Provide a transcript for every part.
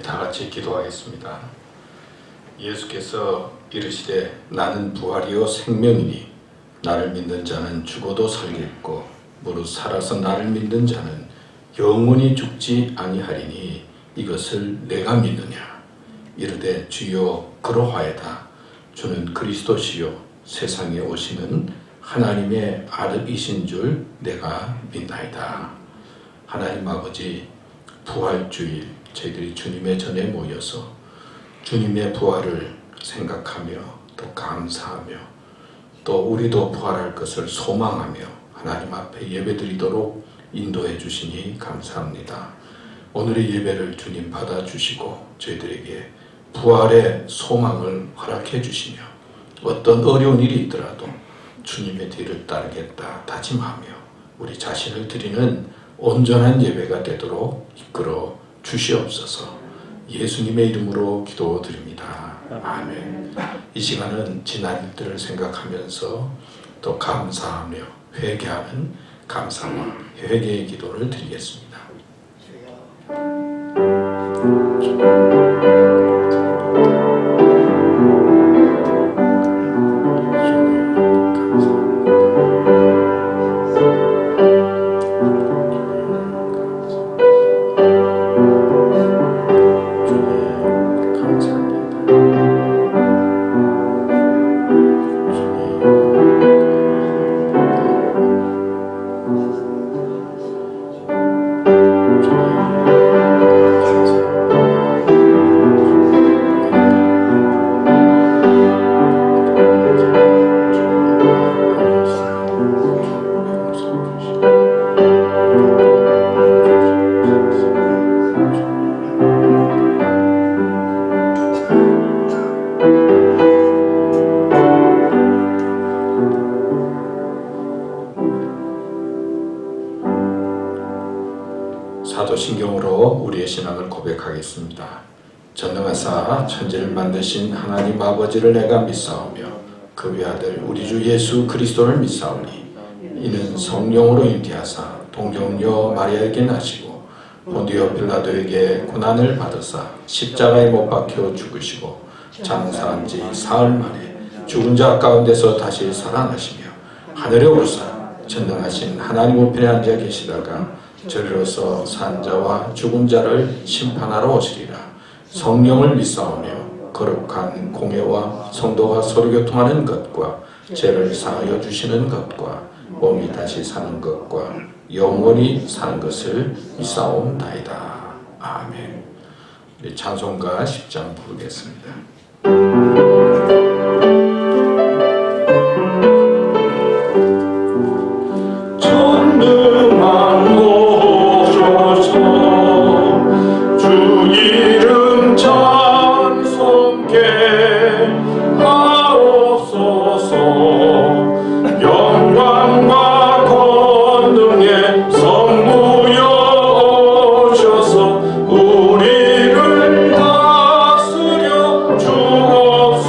다 같이 기도하겠습니다. 예수께서 이르시되 나는 부활이요 생명이니 나를 믿는 자는 죽어도 살겠고 무릇 살아서 나를 믿는 자는 영원히 죽지 아니하리니 이것을 내가 믿느냐. 이르되 주여 그러하이다. 주는 그리스도시요 세상에 오시는 하나님의 아들이신 줄 내가 믿나이다. 하나님 아버지, 부활주일 저희들이 주님의 전에 모여서 주님의 부활을 생각하며 또 감사하며 또 우리도 부활할 것을 소망하며 하나님 앞에 예배드리도록 인도해 주시니 감사합니다. 오늘의 예배를 주님 받아주시고 저희들에게 부활의 소망을 허락해 주시며 어떤 어려운 일이 있더라도 주님의 뒤를 따르겠다 다짐하며 우리 자신을 드리는 온전한 예배가 되도록 이끌어 주시옵소서. 예수님의 이름으로 기도드립니다. 아멘. 이 시간은 지난 일들을 생각하면서 또 감사하며 회개하는 감사와 회개의 기도를 드리겠습니다. 사도신경으로 우리의 신앙을 고백하겠습니다. 전능하사 천지를 만드신 하나님 아버지를 내가 믿사오며 그 외아들 우리 주 예수 그리스도를 믿사오니 이는 성령으로 잉태하사 동정녀 마리아에게 나시고 본디오 빌라도에게 고난을 받으사 십자가에 못 박혀 죽으시고 장사한 지 사흘 만에 죽은 자 가운데서 다시 살아나시며 하늘에 오르사 전능하신 하나님 우편에 앉아 계시다가 저리로서 산 자와 죽은 자를 심판하러 오시리라. 성령을 믿사오며 거룩한 공회와 성도가 서로 교통하는 것과 죄를 사하여 주시는 것과 몸이 다시 사는 것과 영원히 사는 것을 믿사옵나이다. 아멘. 우리 찬송가 10장 부르겠습니다. 우리를 다스려 주옵소서.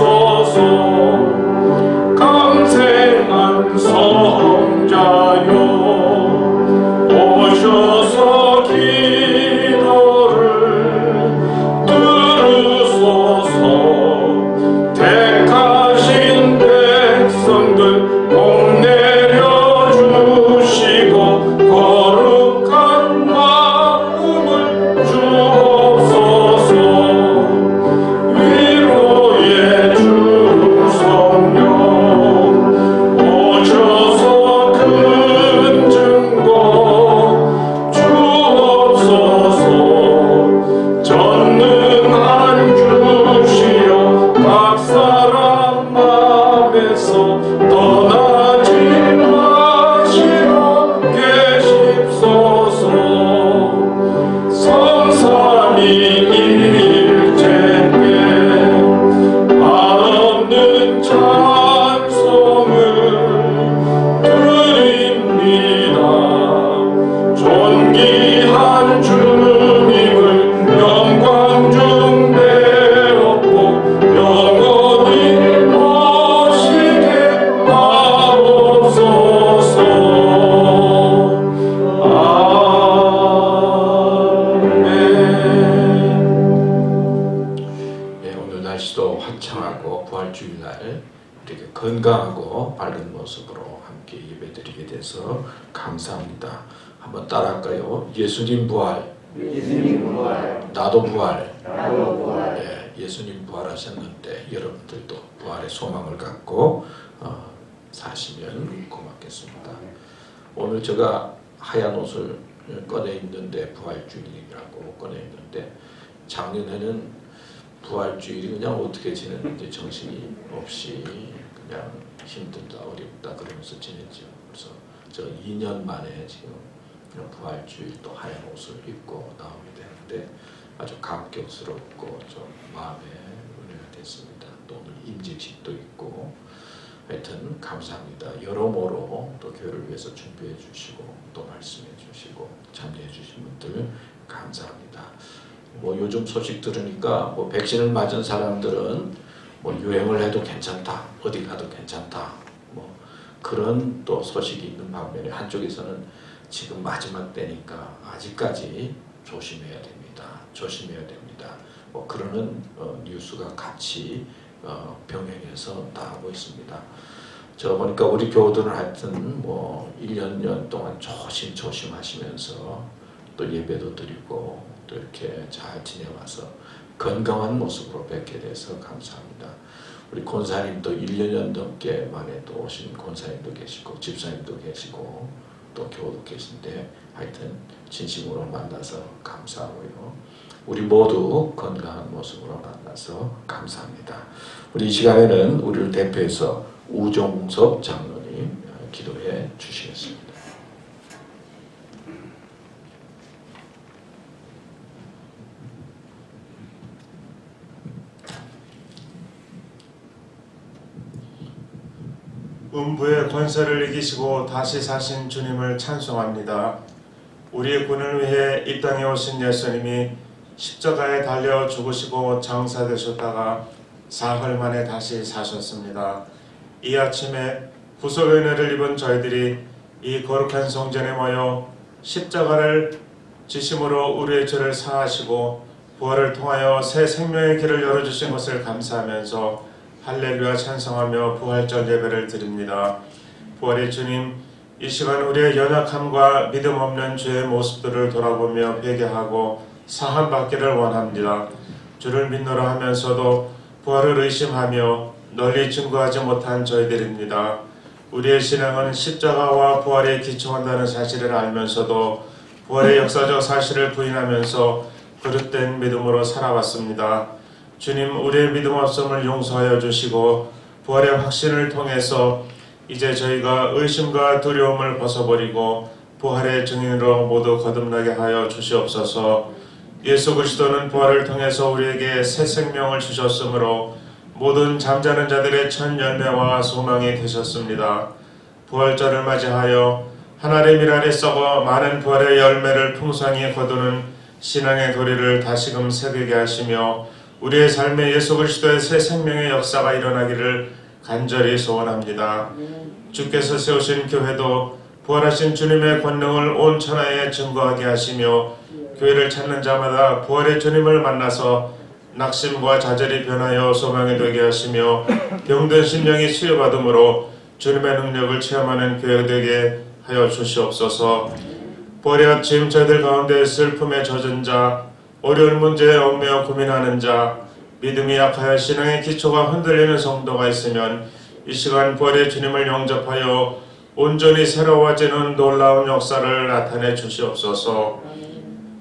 부활주일날 이렇게 건강하고 밝은 모습으로 함께 예배드리게 돼서 감사합니다. 한번 따라할까요? 예수님 부활, 나도 부활. 네, 예수님 부활하셨는데 여러분들도 부활의 소망을 갖고 사시면 고맙겠습니다. 오늘 제가 하얀 옷을 꺼내 입는데 부활주일이라고 꺼내 입는데 작년에는 부활주일이 그냥 어떻게 지냈는지 정신이 없이 그냥 힘들다 어렵다 그러면서 지냈죠. 그래서 저 2년 만에 지금 부활주일 또 하얀 옷을 입고 나오게 되는데 아주 감격스럽고 좀 마음에 은혜가 됐습니다. 또 오늘 임직식도 있고 하여튼 감사합니다. 여러모로 또 교회를 위해서 준비해 주시고 또 말씀해 주시고 참여해 주신 분들 감사합니다. 뭐 요즘 소식 들으니까 뭐 백신을 맞은 사람들은 뭐 유행을 해도 괜찮다, 어디 가도 괜찮다, 뭐 그런 또 소식이 있는 반면에 한쪽에서는 지금 마지막 때니까 아직까지 조심해야 됩니다. 조심해야 됩니다. 뭐 그러는 뉴스가 같이 병행해서 나오고 있습니다. 저 보니까 우리 교우들은 하여튼 뭐 1년 동안 조심 하시면서 또 예배도 드리고 또 이렇게 잘 지내와서 건강한 모습으로 뵙게 돼서 감사합니다. 우리 권사님도 1년 넘게 만에 또 오신 권사님도 계시고 집사님도 계시고 또 교우도 계신데 하여튼 진심으로 만나서 감사하고요. 우리 모두 건강한 모습으로 만나서 감사합니다. 우리 이 시간에는 우리를 대표해서 우종섭 장로님 기도해 주시겠습니다. 음부의 권세를 이기시고 다시 사신 주님을 찬송합니다. 우리의 군을 위해 이 땅에 오신 예수님이 십자가에 달려 죽으시고 장사되셨다가 사흘 만에 다시 사셨습니다. 이 아침에 구속의 은혜를 입은 저희들이 이 거룩한 성전에 모여 십자가를 지심으로 우리의 죄를 사하시고 부활을 통하여 새 생명의 길을 열어주신 것을 감사하면서 할렐루야 찬송하며 부활절 예배를 드립니다. 부활의 주님, 이 시간 우리의 연약함과 믿음 없는 죄의 모습들을 돌아보며 회개하고 사함받기를 원합니다. 주를 믿노라 하면서도 부활을 의심하며 널리 증거하지 못한 저희들입니다. 우리의 신앙은 십자가와 부활에 기초한다는 사실을 알면서도 부활의 역사적 사실을 부인하면서 그릇된 믿음으로 살아왔습니다. 주님, 우리의 믿음 없음을 용서하여 주시고 부활의 확신을 통해서 이제 저희가 의심과 두려움을 벗어버리고 부활의 증인으로 모두 거듭나게 하여 주시옵소서. 예수 그리스도는 부활을 통해서 우리에게 새 생명을 주셨으므로 모든 잠자는 자들의 첫 열매와 소망이 되셨습니다. 부활절을 맞이하여 하나님의 일 안에 썩어 많은 부활의 열매를 풍성히 거두는 신앙의 도리를 다시금 새기게 하시며 우리의 삶에 예수 그리스도의 새 생명의 역사가 일어나기를 간절히 소원합니다. 주께서 세우신 교회도 부활하신 주님의 권능을 온 천하에 증거하게 하시며 교회를 찾는 자마다 부활의 주님을 만나서 낙심과 좌절이 변하여 소망이 되게 하시며 병든 심령이 치유받음으로 주님의 능력을 체험하는 교회 되게 하여 주시옵소서. 부활의 아침 저희들 가운데 슬픔에 젖은 자, 어려운 문제에 얽매여 고민하는 자, 믿음이 약하여 신앙의 기초가 흔들리는 성도가 있으면 이 시간 부활의 주님을 영접하여 온전히 새로워지는 놀라운 역사를 나타내 주시옵소서.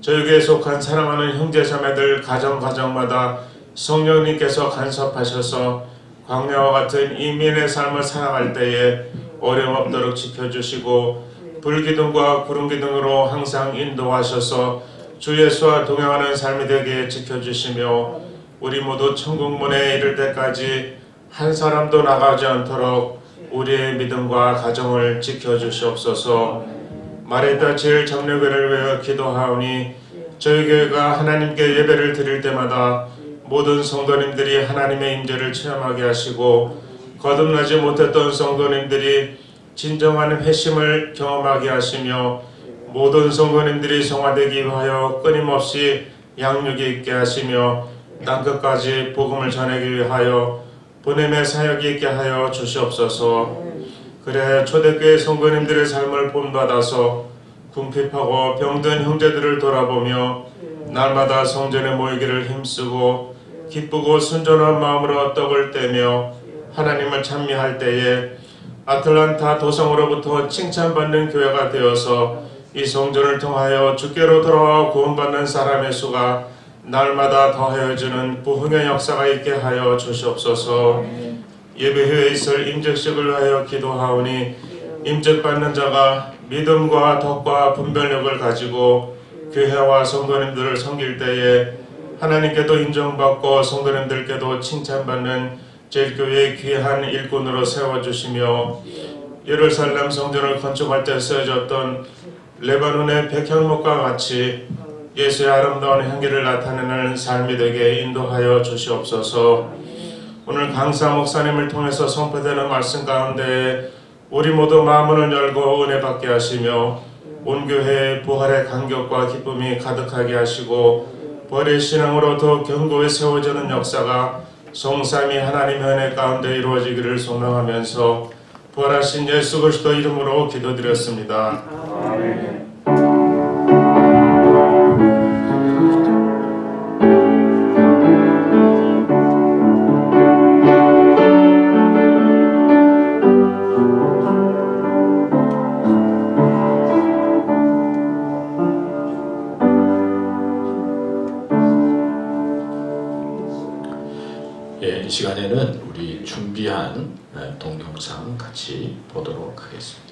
저에게 속한 사랑하는 형제자매들 가정마다 성령님께서 간섭하셔서 광야와 같은 이민의 삶을 살아갈 때에 어려움 없도록 지켜주시고 불기둥과 구름기둥으로 항상 인도하셔서 주 예수와 동행하는 삶이 되게 지켜주시며 우리 모두 천국문에 이를 때까지 한 사람도 나가지 않도록 우리의 믿음과 가정을 지켜주시옵소서. 마레다 제일 장로교회를 위하여 기도하오니 저희 교회가 하나님께 예배를 드릴 때마다 모든 성도님들이 하나님의 임재를 체험하게 하시고 거듭나지 못했던 성도님들이 진정한 회심을 경험하게 하시며 모든 성도님들이 성화되기 위하여 끊임없이 양육이 있게 하시며 땅끝까지 복음을 전하기 위하여 보냄의 사역이 있게 하여 주시옵소서. 그래 초대교회 성도님들의 삶을 본받아서 궁핍하고 병든 형제들을 돌아보며 날마다 성전에 모이기를 힘쓰고 기쁘고 순전한 마음으로 떡을 떼며 하나님을 찬미할 때에 아틀란타 도성으로부터 칭찬받는 교회가 되어서 이 성전을 통하여 주께로 돌아와 구원받는 사람의 수가 날마다 더하여지는 부흥의 역사가 있게 하여 주시옵소서. 예배회에 있을 임직식을 위하여 기도하오니 임직받는 자가 믿음과 덕과 분별력을 가지고 교회와 성도님들을 섬길 때에 하나님께도 인정받고 성도님들께도 칭찬받는 제일교회의 귀한 일꾼으로 세워주시며 예루살렘 성전을 건축할 때 쓰여졌던 레바논의 백향목과 같이 예수의 아름다운 향기를 나타내는 삶이 되게 인도하여 주시옵소서. 오늘 강사 목사님을 통해서 선포되는 말씀 가운데 우리 모두 마음을 열고 은혜 받게 하시며 온 교회의 부활의 감격과 기쁨이 가득하게 하시고 부활의 신앙으로 더 견고히 세워지는 역사가 성삼위 하나님의 은혜 가운데 이루어지기를 소망하면서 부활하신 예수 그리스도 이름으로 기도드렸습니다. 아멘. 이 시간에는 우리 준비한 동영상 같이 보도록 하겠습니다.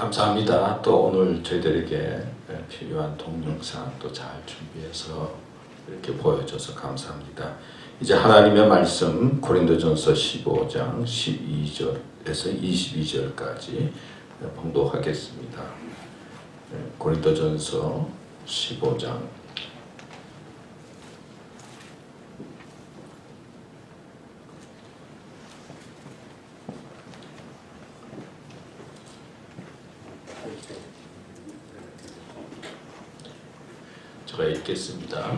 감사합니다. 또 오늘 저희들에게 필요한 동영상 또 잘 준비해서 이렇게 보여줘서 감사합니다. 이제 하나님의 말씀 고린도전서 15장 12절에서 22절까지 봉독하겠습니다. 고린도전서 15장 제가 읽겠습니다.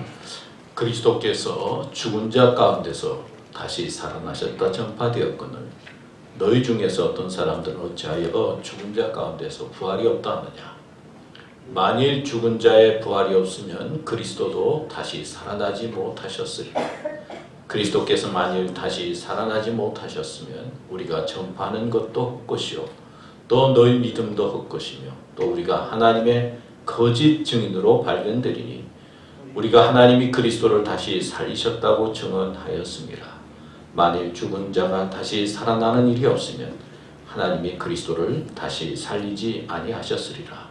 그리스도께서 죽은 자 가운데서 다시 살아나셨다 전파되었거늘 너희 중에서 어떤 사람들은 어찌하여 죽은 자 가운데서 부활이 없다 하느냐. 만일 죽은 자의 부활이 없으면 그리스도도 다시 살아나지 못하셨으리라. 그리스도께서 만일 다시 살아나지 못하셨으면 우리가 전파하는 것도 헛것이요 또 너희 믿음도 헛것이며 또 우리가 하나님의 거짓 증인으로 발견되리니 우리가 하나님이 그리스도를 다시 살리셨다고 증언하였습니다. 만일 죽은 자가 다시 살아나는 일이 없으면 하나님이 그리스도를 다시 살리지 아니하셨으리라.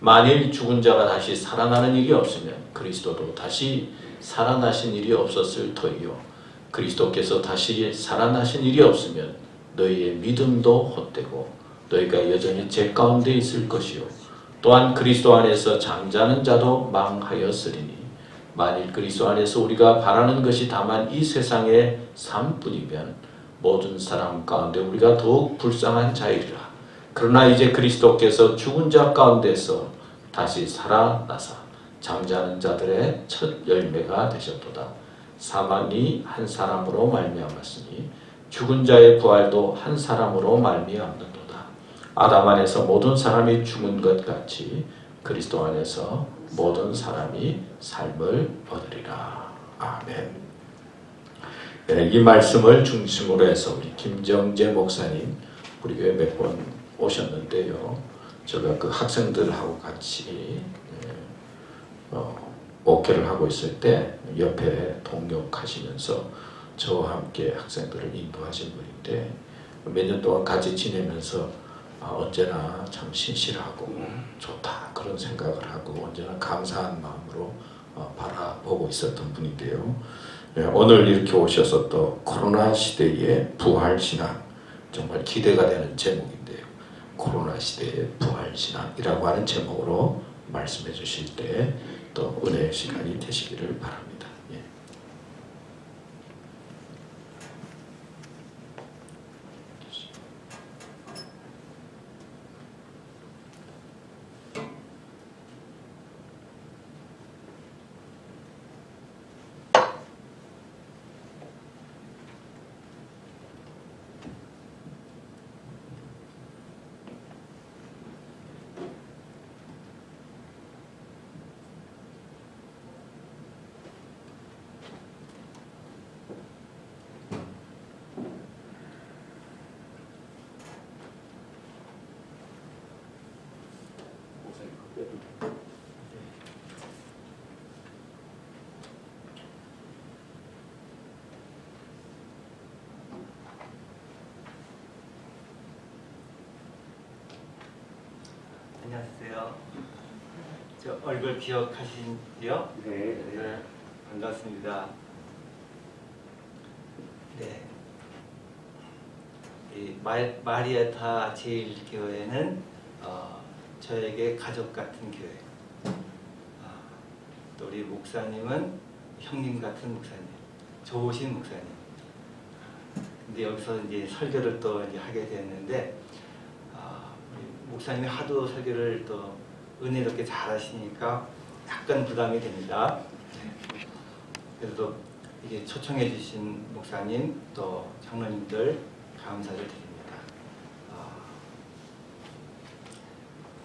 만일 죽은 자가 다시 살아나는 일이 없으면 그리스도도 다시 살아나신 일이 없었을 터이요 그리스도께서 다시 살아나신 일이 없으면 너희의 믿음도 헛되고 너희가 여전히 죄 가운데 있을 것이요 또한 그리스도 안에서 잠자는 자도 망하였으리니 만일 그리스도 안에서 우리가 바라는 것이 다만 이 세상의 삶뿐이면 모든 사람 가운데 우리가 더욱 불쌍한 자이리라. 그러나 이제 그리스도께서 죽은 자 가운데서 다시 살아나사 잠자는 자들의 첫 열매가 되셨도다. 사망이 한 사람으로 말미암았으니 죽은 자의 부활도 한 사람으로 말미암는도다. 아담 안에서 모든 사람이 죽은 것 같이 그리스도 안에서 모든 사람이 삶을 얻으리라. 아멘. 네, 이 말씀을 중심으로 해서 우리 김정재 목사님 우리 교회 몇 번 오셨는데요. 제가 그 학생들하고 같이 목회를 하고 있을 때 옆에 동역하시면서 저와 함께 학생들을 인도하신 분인데 몇 년 동안 같이 지내면서 언제나 참 신실하고 좋다 그런 생각을 하고 언제나 감사한 마음으로 바라보고 있었던 분인데요. 오늘 이렇게 오셔서 또 코로나 시대의 부활신앙 정말 기대가 되는 제목인데요. 코로나 시대의 부활신앙이라고 하는 제목으로 말씀해 주실 때 또 은혜의 시간이 되시기를 바랍니다. 예. 안녕하세요. 저 얼굴 기억하시죠? 네. 반갑습니다. 네. 이 마리아타 제일교회는 저에게 가족 같은 교회. 또 우리 목사님은 형님 같은 목사님, 좋으신 목사님. 근데 여기서 이제 설교를 또 이제 하게 됐는데. 목사님이 하도 설교를 또 은혜롭게 잘하시니까 약간 부담이 됩니다. 그래도 이게 초청해 주신 목사님 또 장로님들 감사를 드립니다.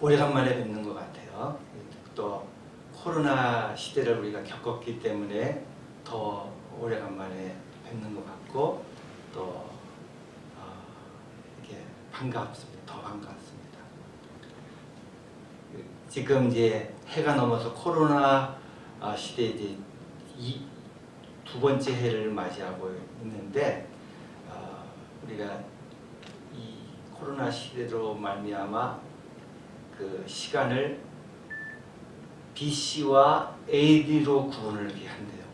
오래간만에 뵙는 것 같아요. 또 코로나 시대를 우리가 겪었기 때문에 더 오래간만에 뵙는 것 같고 또 이렇게 반갑습니다. 더 반갑습니다. 지금 이제 해가 넘어서 코로나 시대 이제 두 번째 해를 맞이하고 있는데 우리가 이 코로나 시대로 말미암아 그 시간을 BC와 AD로 구분을 이렇게 한대요.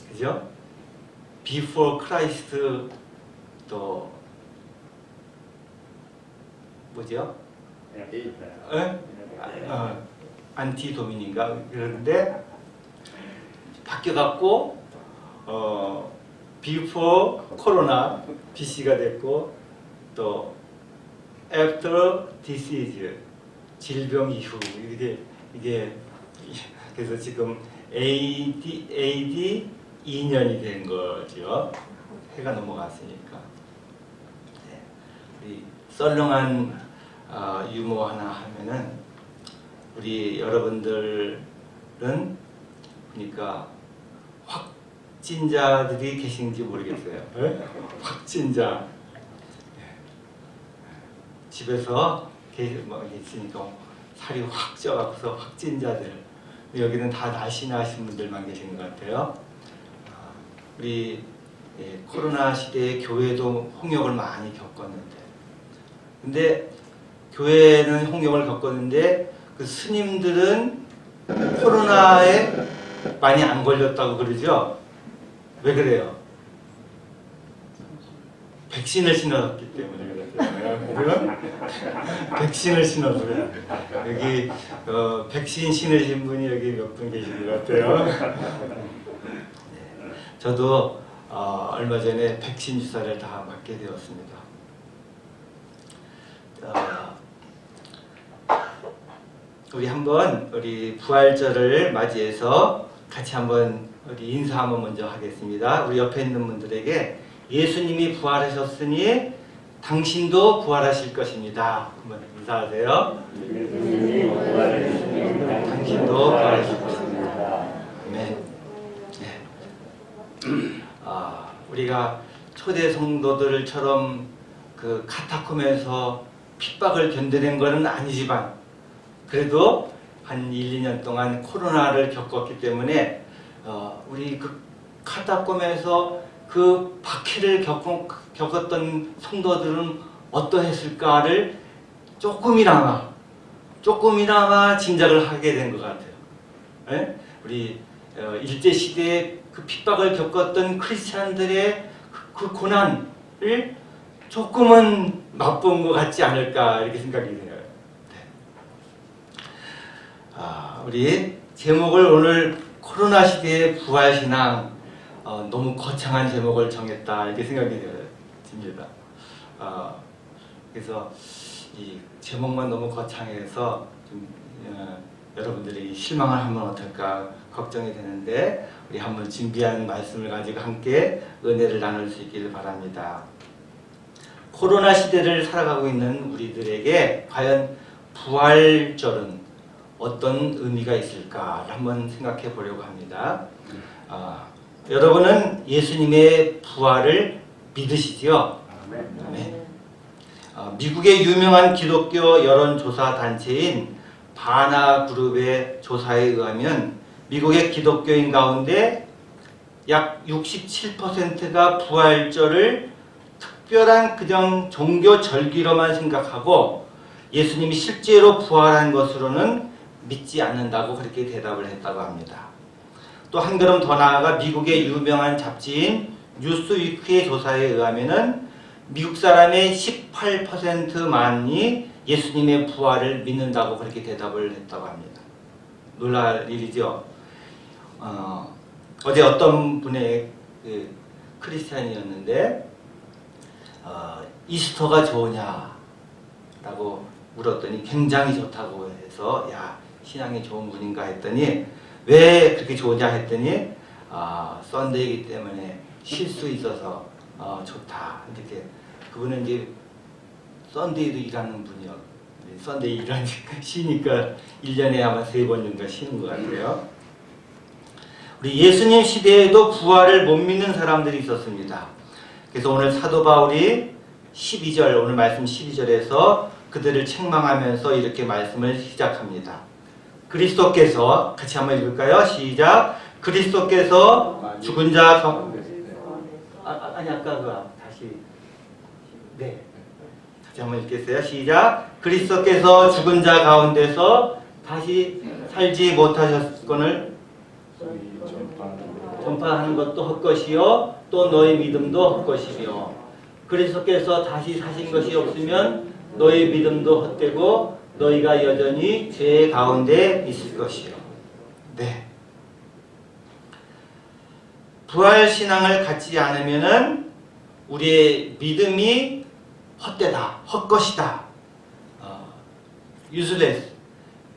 그죠? Before Christ 또 뭐죠? 안티도민인가 그런데 바뀌어갖고 Before 코로나 BC가 됐고 또 After Disease 질병 이후 이게 그래서 지금 AD 2년이 된 거죠. 해가 넘어갔으니까. 네. 우리 썰렁한 유머 하나 하면은 우리 여러분들은 그러니까 확진자들이 계신지 모르겠어요. 네? 확진자 집에서 있으니까 살이 확 쪄갖고서 확진자들 여기는 다 날씬하신 분들만 계신 것 같아요. 우리 코로나 시대에 교회도 홍역을 많이 겪었는데 근데 교회는 홍역을 겪었는데 그 스님들은 코로나에 많이 안 걸렸다고 그러죠? 왜 그래요? 백신을 신었기 때문에 그래요. 백신을 신어서 그래요. 여기 백신 신으신 분이 여기 몇 분 계신 것 같아요. 저도 얼마 전에 백신 주사를 다 맞게 되었습니다. 우리 한번 우리 부활절을 맞이해서 같이 한번 우리 인사 한번 먼저 하겠습니다. 우리 옆에 있는 분들에게 예수님이 부활하셨으니 당신도 부활하실 것입니다. 한번 인사하세요. 당신도 부활하실 것입니다. 아멘. 우리가 초대 성도들처럼 그 카타콤에서 핍박을 견뎌낸 것은 아니지만 그래도 한 1, 2년 동안 코로나를 겪었기 때문에 우리 그 카타콤에서 그 박해를 겪었던 성도들은 어떠했을까를 조금이나마 짐작을 하게 된 것 같아요. 네? 우리 일제시대에 그 핍박을 겪었던 크리스찬들의 그 고난을 조금은 맛본 것 같지 않을까 이렇게 생각이 돼요. 우리 제목을 오늘 코로나 시대의 부활신앙 너무 거창한 제목을 정했다 이렇게 생각이 듭니다. 그래서 이 제목만 너무 거창해서 좀 여러분들이 실망을 하면 어떨까 걱정이 되는데 우리 한번 준비한 말씀을 가지고 함께 은혜를 나눌 수 있기를 바랍니다. 코로나 시대를 살아가고 있는 우리들에게 과연 부활절은 어떤 의미가 있을까 한번 생각해 보려고 합니다. 여러분은 예수님의 부활을 믿으시지요? 네. 미국의 유명한 기독교 여론조사 단체인 바나그룹의 조사에 의하면 미국의 기독교인 가운데 약 67%가 부활절을 특별한 그냥 종교 절기로만 생각하고 예수님이 실제로 부활한 것으로는 믿지 않는다고 그렇게 대답을 했다고 합니다. 또 한 걸음 더 나아가 미국의 유명한 잡지인 뉴스위크의 조사에 의하면은 미국 사람의 18%만이 예수님의 부활을 믿는다고 그렇게 대답을 했다고 합니다. 놀랄 일이죠. 어제 어떤 분의 크리스찬이었는데 이스터가 좋으냐라고 물었더니 굉장히 좋다고 해서 야 신앙이 좋은 분인가 했더니 왜 그렇게 좋으냐 했더니 썬데이이기 때문에 쉴 수 있어서 좋다. 이렇게 그분은 이제 썬데이도 일하는 분이요. 썬데이 일하니까 쉬니까 1년에 아마 3번 정도 쉬는 것 같아요. 우리 예수님 시대에도 부활을 못 믿는 사람들이 있었습니다. 그래서 오늘 사도 바울이 12절 오늘 말씀 12절에서 그들을 책망하면서 이렇게 말씀을 시작합니다. 그리스도께서 같이 한번 읽을까요? 시작. 그리스도께서 죽은 자 아니 아까 그 다시 네 같이 한번 읽겠어요. 시작. 그리스도께서 죽은 자 가운데서 다시 살지 못하셨건을 전파하는 것도 헛것이요 또 너희 믿음도 헛것이며 그리스도께서 다시 사신 것이 없으면 너희 믿음도 헛되고 너희가 여전히 죄 가운데 있을 것이요. 네. 부활 신앙을 갖지 않으면은 우리의 믿음이 헛되다, 헛것이다, useless.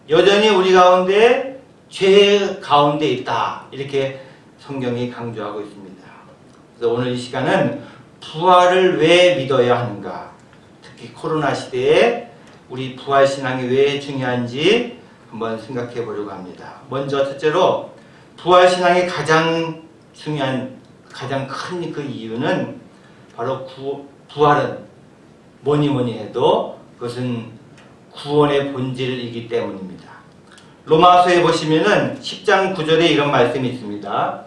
여전히 우리 가운데 죄 가운데 있다. 이렇게 성경이 강조하고 있습니다. 그래서 오늘 이 시간은 부활을 왜 믿어야 하는가? 특히 코로나 시대에 우리 부활 신앙이 왜 중요한지 한번 생각해 보려고 합니다. 먼저 첫째로 부활 신앙의 가장 중요한, 가장 큰 그 이유는 바로 부활은 뭐니 해도 그것은 구원의 본질이기 때문입니다. 로마서에 보시면은 10장 9절에 이런 말씀이 있습니다.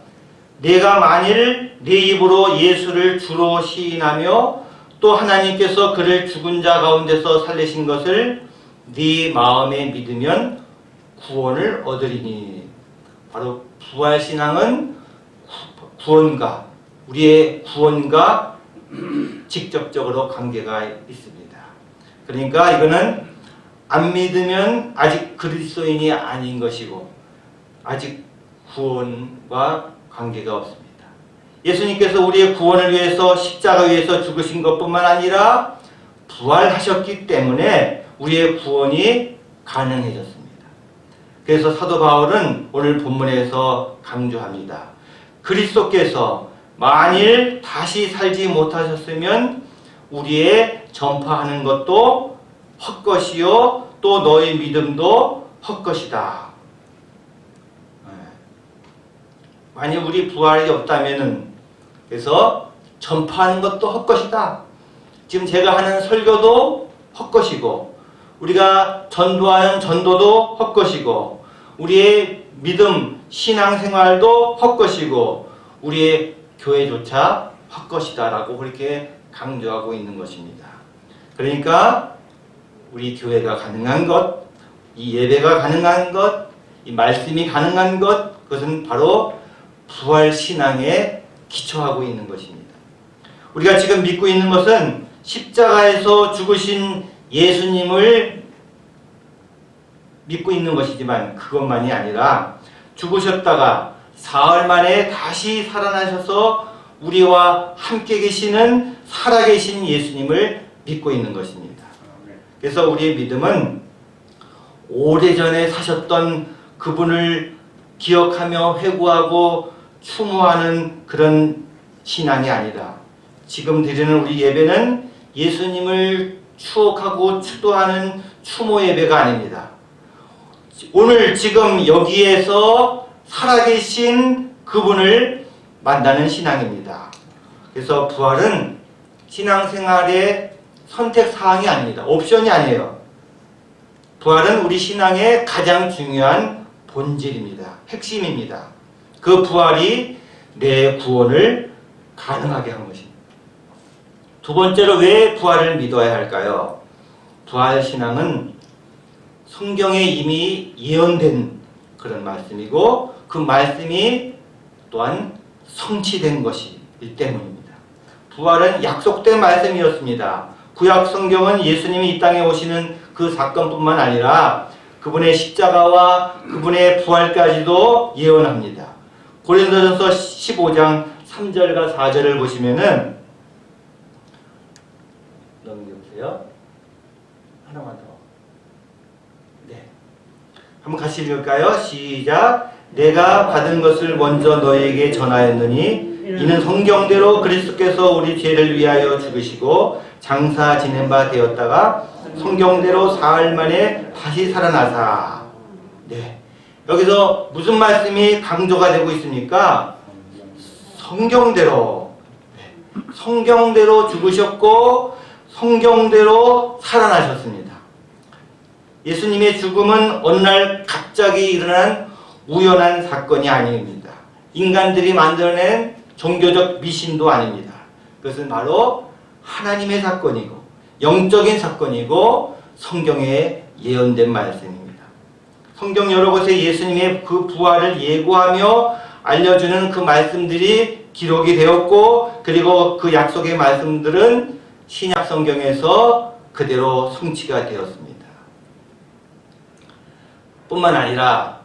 내가 만일 내 입으로 예수를 주로 시인하며 또 하나님께서 그를 죽은 자 가운데서 살리신 것을 네 마음에 믿으면 구원을 얻으리니. 바로 부활신앙은 구원과 우리의 구원과 직접적으로 관계가 있습니다. 그러니까 이거는 안 믿으면 아직 그리스도인이 아닌 것이고 아직 구원과 관계가 없습니다. 예수님께서 우리의 구원을 위해서 십자가 위에서 죽으신 것뿐만 아니라 부활하셨기 때문에 우리의 구원이 가능해졌습니다. 그래서 사도 바울은 오늘 본문에서 강조합니다. 그리스도께서 만일 다시 살지 못하셨으면 우리의 전파하는 것도 헛것이요 또 너희 믿음도 헛것이다. 만일 우리 부활이 없다면은 그래서 전파하는 것도 헛것이다. 지금 제가 하는 설교도 헛것이고 우리가 전도하는 전도도 헛것이고 우리의 믿음, 신앙생활도 헛것이고 우리의 교회조차 헛것이다라고 그렇게 강조하고 있는 것입니다. 그러니까 우리 교회가 가능한 것, 이 예배가 가능한 것, 이 말씀이 가능한 것, 그것은 바로 부활 신앙에 기초하고 있는 것입니다. 우리가 지금 믿고 있는 것은 십자가에서 죽으신 예수님을 믿고 있는 것이지만 그것만이 아니라 죽으셨다가 사흘 만에 다시 살아나셔서 우리와 함께 계시는 살아계신 예수님을 믿고 있는 것입니다. 그래서 우리의 믿음은 오래전에 사셨던 그분을 기억하며 회고하고 추모하는 그런 신앙이 아니라 지금 드리는 우리 예배는 예수님을 추억하고 추도하는 추모 예배가 아닙니다. 오늘 지금 여기에서 살아계신 그분을 만나는 신앙입니다. 그래서 부활은 신앙생활의 선택사항이 아닙니다. 옵션이 아니에요. 부활은 우리 신앙의 가장 중요한 본질입니다. 핵심입니다. 그 부활이 내 구원을 가능하게 한 것입니다. 두 번째로 왜 부활을 믿어야 할까요? 부활 신앙은 성경에 이미 예언된 그런 말씀이고 그 말씀이 또한 성취된 것이기 때문입니다. 부활은 약속된 말씀이었습니다. 구약 성경은 예수님이 이 땅에 오시는 그 사건뿐만 아니라 그분의 십자가와 그분의 부활까지도 예언합니다. 고린도전서 15장 3절과 4절을 보시면은 넘겨보세요. 하나만 더. 네. 한번 같이 읽을까요? 시작. 내가 받은 것을 먼저 너희에게 전하였느니 이는 성경대로 그리스도께서 우리 죄를 위하여 죽으시고 장사 지낸 바 되었다가 성경대로 사흘 만에 다시 살아나사. 네. 여기서 무슨 말씀이 강조가 되고 있습니까? 성경대로. 네. 성경대로 죽으셨고 성경대로 살아나셨습니다. 예수님의 죽음은 어느 날 갑자기 일어난 우연한 사건이 아닙니다. 인간들이 만들어낸 종교적 미신도 아닙니다. 그것은 바로 하나님의 사건이고 영적인 사건이고 성경에 예언된 말씀입니다. 성경 여러 곳에 예수님의 그 부활을 예고하며 알려주는 그 말씀들이 기록이 되었고, 그리고 그 약속의 말씀들은 신약 성경에서 그대로 성취가 되었습니다. 뿐만 아니라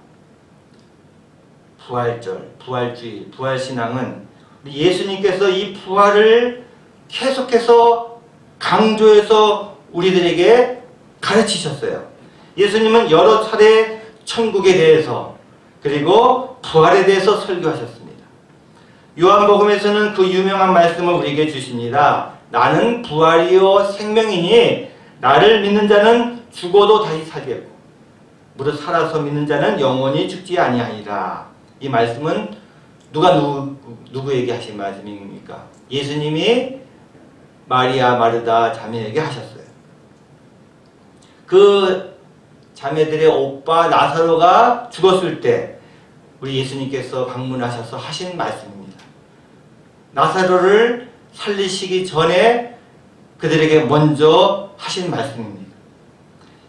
부활절, 부활주일, 부활신앙은 예수님께서 이 부활을 계속해서 강조해서 우리들에게 가르치셨어요. 예수님은 여러 차례 천국에 대해서 그리고 부활에 대해서 설교하셨습니다. 요한복음에서는 그 유명한 말씀을 우리에게 주십니다. 나는 부활이요 생명이니 나를 믿는 자는 죽어도 다시 살겠고 무릇 살아서 믿는 자는 영원히 죽지 아니하리라. 이 말씀은 누구에게 하신 말씀입니까? 예수님이 마리아 마르다 자매에게 하셨어요. 그 자매들의 오빠 나사로가 죽었을 때 우리 예수님께서 방문하셔서 하신 말씀입니다. 나사로를 살리시기 전에 그들에게 먼저 하신 말씀입니다.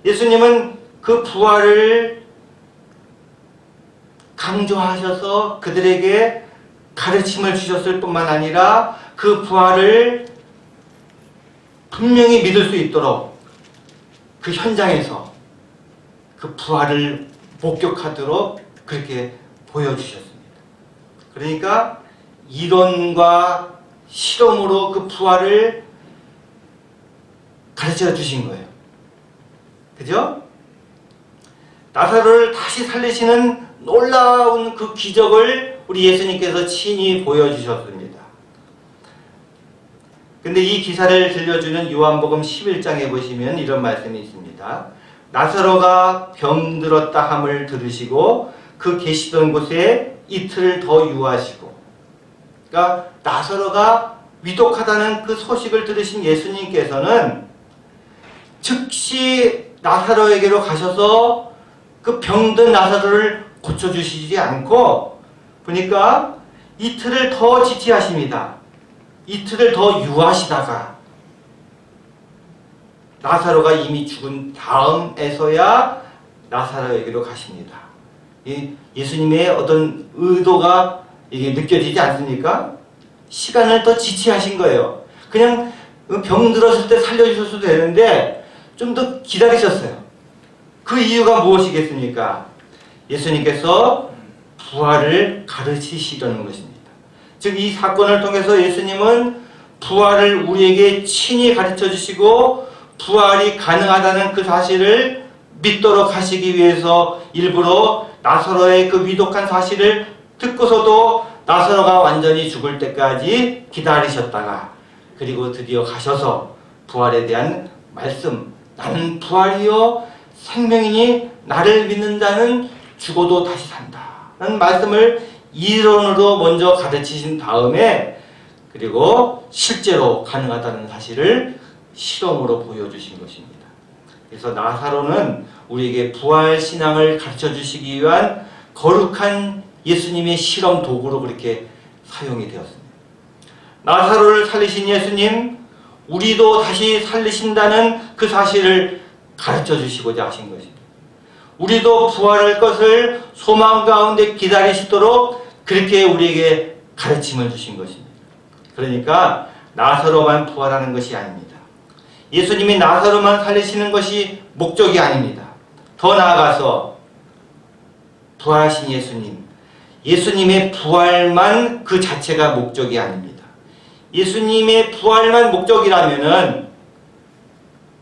예수님은 그 부활을 강조하셔서 그들에게 가르침을 주셨을 뿐만 아니라 그 부활을 분명히 믿을 수 있도록 그 현장에서 그 부활을 목격하도록 그렇게 보여주셨습니다. 그러니까 이론과 실험으로 그 부활을 가르쳐 주신 거예요. 그죠? 나사로를 다시 살리시는 놀라운 그 기적을 우리 예수님께서 친히 보여주셨습니다. 근데 이 기사를 들려주는 요한복음 11장에 보시면 이런 말씀이 있습니다. 나사로가 병들었다 함을 들으시고 그 계시던 곳에 이틀을 더 유하시고, 그러니까 나사로가 위독하다는 그 소식을 들으신 예수님께서는 즉시 나사로에게로 가셔서 그 병든 나사로를 고쳐주시지 않고 보니까 이틀을 더 지체하십니다. 이틀을 더 유하시다가 나사로가 이미 죽은 다음에서야 나사로에게로 가십니다. 예수님의 어떤 의도가 이게 느껴지지 않습니까? 시간을 더 지체하신 거예요. 그냥 병 들었을 때 살려주셔도 되는데 좀 더 기다리셨어요. 그 이유가 무엇이겠습니까? 예수님께서 부활을 가르치시려는 것입니다. 즉 이 사건을 통해서 예수님은 부활을 우리에게 친히 가르쳐 주시고 부활이 가능하다는 그 사실을 믿도록 하시기 위해서 일부러 나사로의 그 위독한 사실을 듣고서도 나사로가 완전히 죽을 때까지 기다리셨다가 그리고 드디어 가셔서 부활에 대한 말씀, 나는 부활이요 생명이니 나를 믿는 자는 죽어도 다시 산다 라는 말씀을 이론으로 먼저 가르치신 다음에 그리고 실제로 가능하다는 사실을 실험으로 보여주신 것입니다. 그래서 나사로는 우리에게 부활신앙을 가르쳐 주시기 위한 거룩한 예수님의 실험 도구로 그렇게 사용이 되었습니다. 나사로를 살리신 예수님, 우리도 다시 살리신다는 그 사실을 가르쳐 주시고자 하신 것입니다. 우리도 부활할 것을 소망 가운데 기다리시도록 그렇게 우리에게 가르침을 주신 것입니다. 그러니까 나사로만 부활하는 것이 아닙니다. 예수님이 나사로만 살리시는 것이 목적이 아닙니다. 더 나아가서 부활하신 예수님의 부활만 그 자체가 목적이 아닙니다. 예수님의 부활만 목적이라면은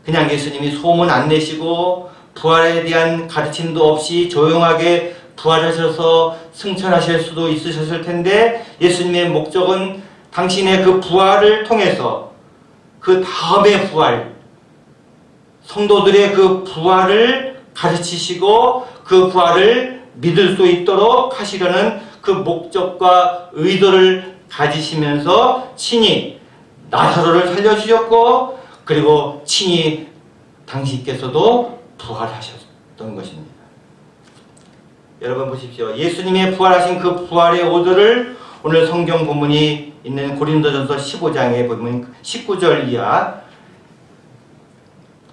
그냥 예수님이 소문 안 내시고 부활에 대한 가르침도 없이 조용하게 부활하셔서 승천하실 수도 있으셨을 텐데 예수님의 목적은 당신의 그 부활을 통해서 그 다음의 부활, 성도들의 그 부활을 가르치시고 그 부활을 믿을 수 있도록 하시려는 그 목적과 의도를 가지시면서 친히 나사로를 살려주셨고 그리고 친히 당신께서도 부활하셨던 것입니다. 여러분 보십시오. 예수님의 부활하신 그 부활의 오도를 오늘 성경 본문이 있는 고린도전서 15장에 보면 19절 이하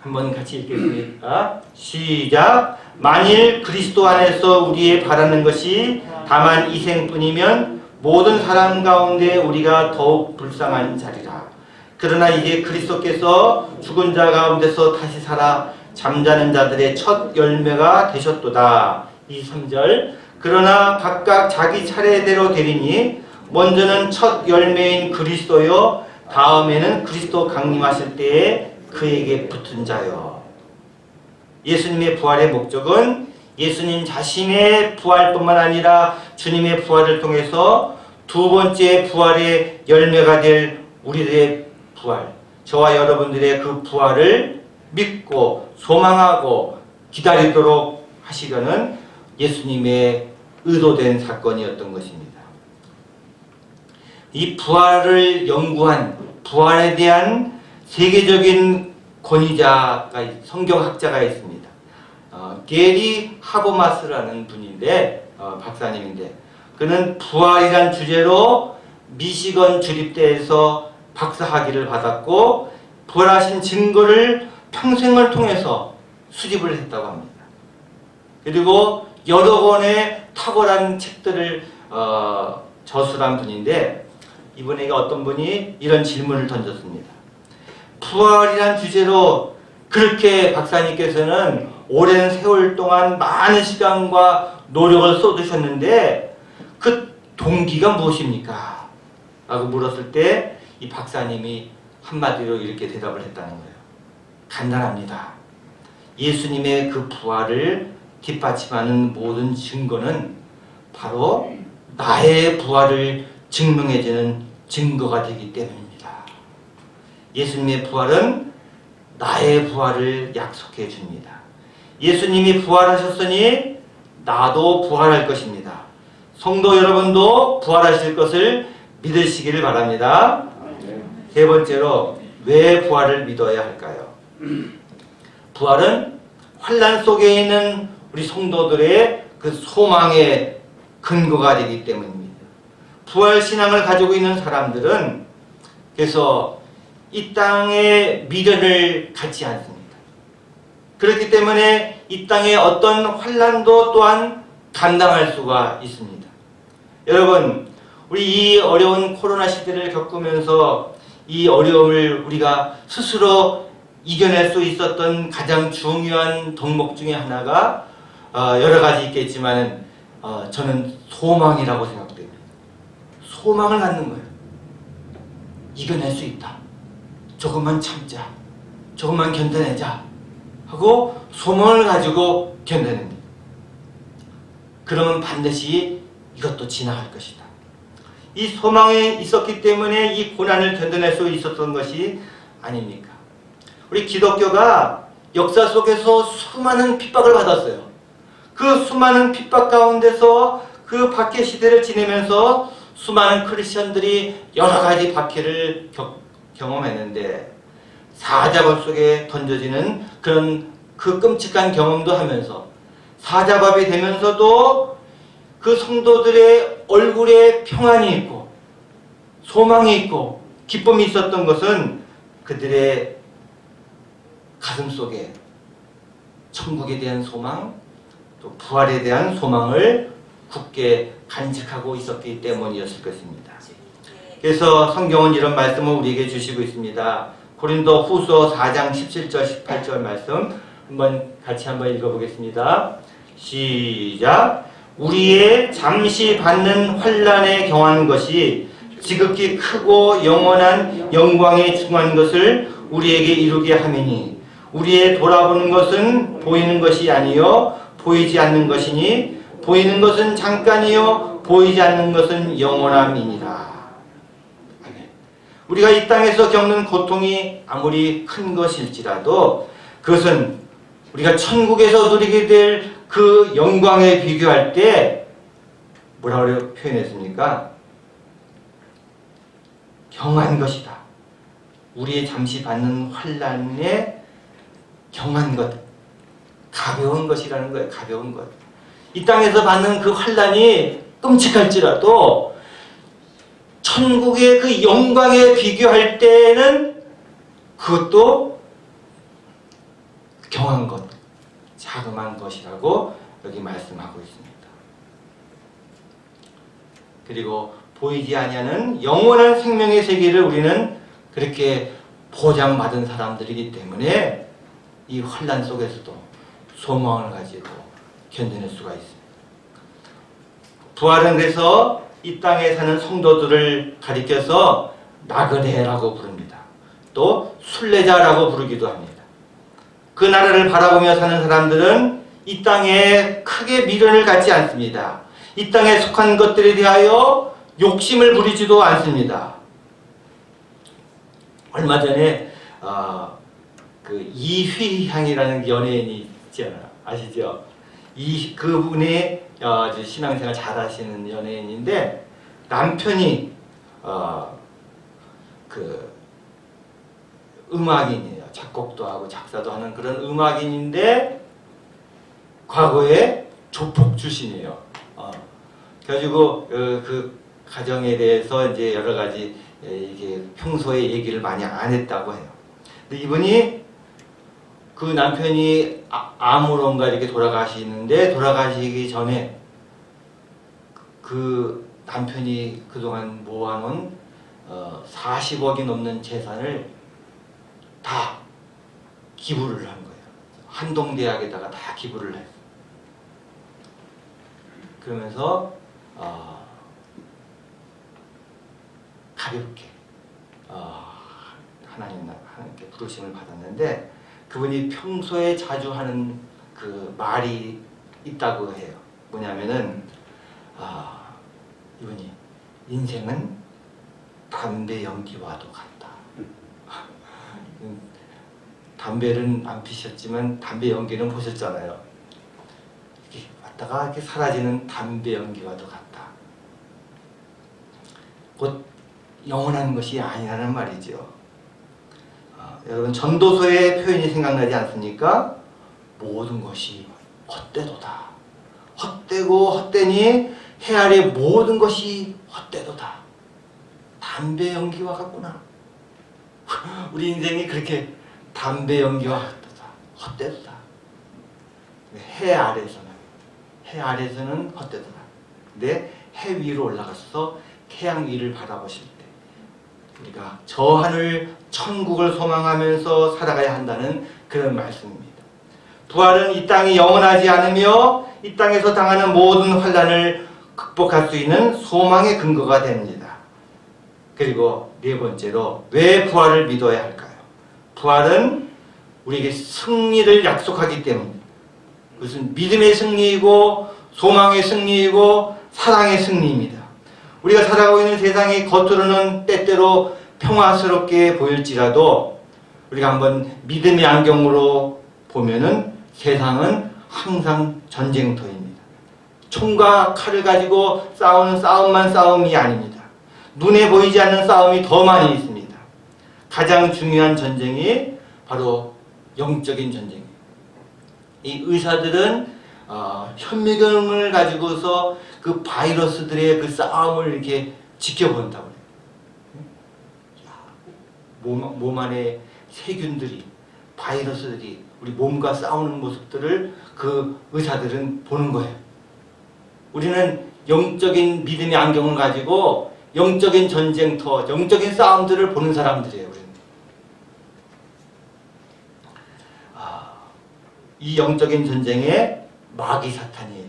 한번 같이 읽겠습니다. 시작. 만일 그리스도 안에서 우리의 바라는 것이 다만 이 생뿐이면 모든 사람 가운데 우리가 더욱 불쌍한 자리라. 그러나 이제 그리스도께서 죽은 자 가운데서 다시 살아 잠자는 자들의 첫 열매가 되셨도다. 3절. 그러나 각각 자기 차례대로 되리니 먼저는 첫 열매인 그리스도요 다음에는 그리스도 강림하실 때에 그에게 붙은 자요. 예수님의 부활의 목적은 예수님 자신의 부활뿐만 아니라 주님의 부활을 통해서 두 번째 부활의 열매가 될 우리들의 부활, 저와 여러분들의 그 부활을 믿고 소망하고 기다리도록 하시려는 예수님의 의도된 사건이었던 것입니다. 이 부활을 연구한 부활에 대한 세계적인 권위자가 성경학자가 있습니다. 게리 하버마스라는 분인데 박사님인데 그는 부활이란 주제로 미시건 주립대에서 박사학위를 받았고 부활하신 증거를 평생을 통해서 수집을 했다고 합니다. 그리고 여러 권의 탁월한 책들을 저술한 분인데 이분에게 어떤 분이 이런 질문을 던졌습니다. 부활이란 주제로 그렇게 박사님께서는 오랜 세월 동안 많은 시간과 노력을 쏟으셨는데 그 동기가 무엇입니까? 라고 물었을 때 이 박사님이 한마디로 이렇게 대답을 했다는 거예요. 간단합니다. 예수님의 그 부활을 뒷받침하는 모든 증거는 바로 나의 부활을 증명해주는 증거가 되기 때문입니다. 예수님의 부활은 나의 부활을 약속해 줍니다. 예수님이 부활하셨으니 나도 부활할 것입니다. 성도 여러분도 부활하실 것을 믿으시기를 바랍니다. 세 번째로 왜 부활을 믿어야 할까요? 부활은 환난 속에 있는 우리 성도들의 그 소망의 근거가 되기 때문입니다. 부활 신앙을 가지고 있는 사람들은 그래서 이 땅에 미련을 갖지 않습니다. 그렇기 때문에 이 땅의 어떤 환난도 또한 감당할 수가 있습니다. 여러분, 우리 이 어려운 코로나 시대를 겪으면서 이 어려움을 우리가 스스로 이겨낼 수 있었던 가장 중요한 덕목 중에 하나가 여러 가지 있겠지만 저는 소망이라고 생각됩니다. 소망을 갖는 거예요. 이겨낼 수 있다. 조금만 참자. 조금만 견뎌내자. 하고 소망을 가지고 견뎌냅니다. 그러면 반드시 이것도 지나갈 것이다. 이 소망이 있었기 때문에 이 고난을 견뎌낼 수 있었던 것이 아닙니까? 우리 기독교가 역사 속에서 수많은 핍박을 받았어요. 그 수많은 핍박 가운데서 그 박해 시대를 지내면서 수많은 크리스천들이 여러 가지 박해를 경험했는데 사자밥 속에 던져지는 그런 그 끔찍한 경험도 하면서 사자밥이 되면서도 그 성도들의 얼굴에 평안이 있고 소망이 있고 기쁨이 있었던 것은 그들의 가슴 속에 천국에 대한 소망 또 부활에 대한 소망을 굳게 간직하고 있었기 때문이었을 것입니다. 그래서 성경은 이런 말씀을 우리에게 주시고 있습니다. 고린도 후서 4장 17절 18절 말씀 같이 한번 읽어보겠습니다. 시작. 우리의 잠시 받는 환난에 경한 것이 지극히 크고 영원한 영광에 중한 것을 우리에게 이루게 하매니 우리의 돌아보는 것은 보이는 것이 아니요 보이지 않는 것이니 보이는 것은 잠깐이요 보이지 않는 것은 영원함이니라. 우리가 이 땅에서 겪는 고통이 아무리 큰 것일지라도 그것은 우리가 천국에서 누리게 될 그 영광에 비교할 때 뭐라고 표현했습니까? 경한 것이다. 우리의 잠시 받는 환난에 경한 것, 가벼운 것이라는 거예요. 가벼운 것. 이 땅에서 받는 그 환난이 끔찍할지라도 천국의 그 영광에 비교할 때는 그것도 경한 것, 자그마한 것이라고 여기 말씀하고 있습니다. 그리고 보이지 아니하는 영원한 생명의 세계를 우리는 그렇게 보장받은 사람들이기 때문에 이 환난 속에서도 소망을 가지고 견뎌낼 수가 있습니다. 부활은 그래서 이 땅에 사는 성도들을 가리켜서 나그네라고 부릅니다. 또 순례자라고 부르기도 합니다. 그 나라를 바라보며 사는 사람들은 이 땅에 크게 미련을 갖지 않습니다. 이 땅에 속한 것들에 대하여 욕심을 부리지도 않습니다. 얼마 전에 그 이휘향이라는 연예인이 있잖아요. 아시죠? 그분이 신앙생활 잘하시는 연예인인데 남편이 그 음악인이에요. 작곡도 하고 작사도 하는 그런 음악인인데 과거에 조폭 출신이에요. 그래가지고 그 가정에 대해서 이제 여러 가지 이게 평소에 얘기를 많이 안 했다고 해요. 근데 이분이 그 남편이 암으로인가 이렇게 돌아가시는데 돌아가시기 전에 그 남편이 그동안 모아놓은 40억이 넘는 재산을 다 기부를 한 거예요. 한동대학에다가 다 기부를 했어요. 그러면서 가볍게 하나님께 부르심을 받았는데 그분이 평소에 자주 하는 그 말이 있다고 해요. 뭐냐면은 이분이 인생은 담배 연기와도 같다. 담배는 안 피셨지만 담배 연기는 보셨잖아요. 이렇게 왔다가 이렇게 사라지는 담배 연기와도 같다. 곧 영원한 것이 아니라는 말이죠. 여러분 전도서의 표현이 생각나지 않습니까? 모든 것이 헛되도다. 헛되고 헛되니 해 아래 모든 것이 헛되도다. 담배 연기와 같구나. 우리 인생이 그렇게 담배 연기와 같도다. 헛되도다. 해 아래서는 헛되도다. 근데 해 위로 올라가서 태양 위를 바라보실 때 우리가 저 하늘 천국을 소망하면서 살아가야 한다는 그런 말씀입니다. 부활은 이 땅이 영원하지 않으며 이 땅에서 당하는 모든 환난을 극복할 수 있는 소망의 근거가 됩니다. 그리고 네 번째로 왜 부활을 믿어야 할까요? 부활은 우리에게 승리를 약속하기 때문입니다. 그것은 믿음의 승리이고 소망의 승리이고 사랑의 승리입니다. 우리가 살아가고 있는 세상이 겉으로는 때때로 평화스럽게 보일지라도 우리가 한번 믿음의 안경으로 보면은 세상은 항상 전쟁터입니다. 총과 칼을 가지고 싸우는 싸움만 싸움이 아닙니다. 눈에 보이지 않는 싸움이 더 많이 있습니다. 가장 중요한 전쟁이 바로 영적인 전쟁입니다. 이 의사들은 현미경을 가지고서 그 바이러스들의 그 싸움을 이렇게 지켜본다고 해요. 몸 안에 세균들이, 바이러스들이 우리 몸과 싸우는 모습들을 그 의사들은 보는 거예요. 우리는 영적인 믿음의 안경을 가지고 영적인 전쟁터, 영적인 싸움들을 보는 사람들이에요. 우리는. 이 영적인 전쟁에 마귀 사탄이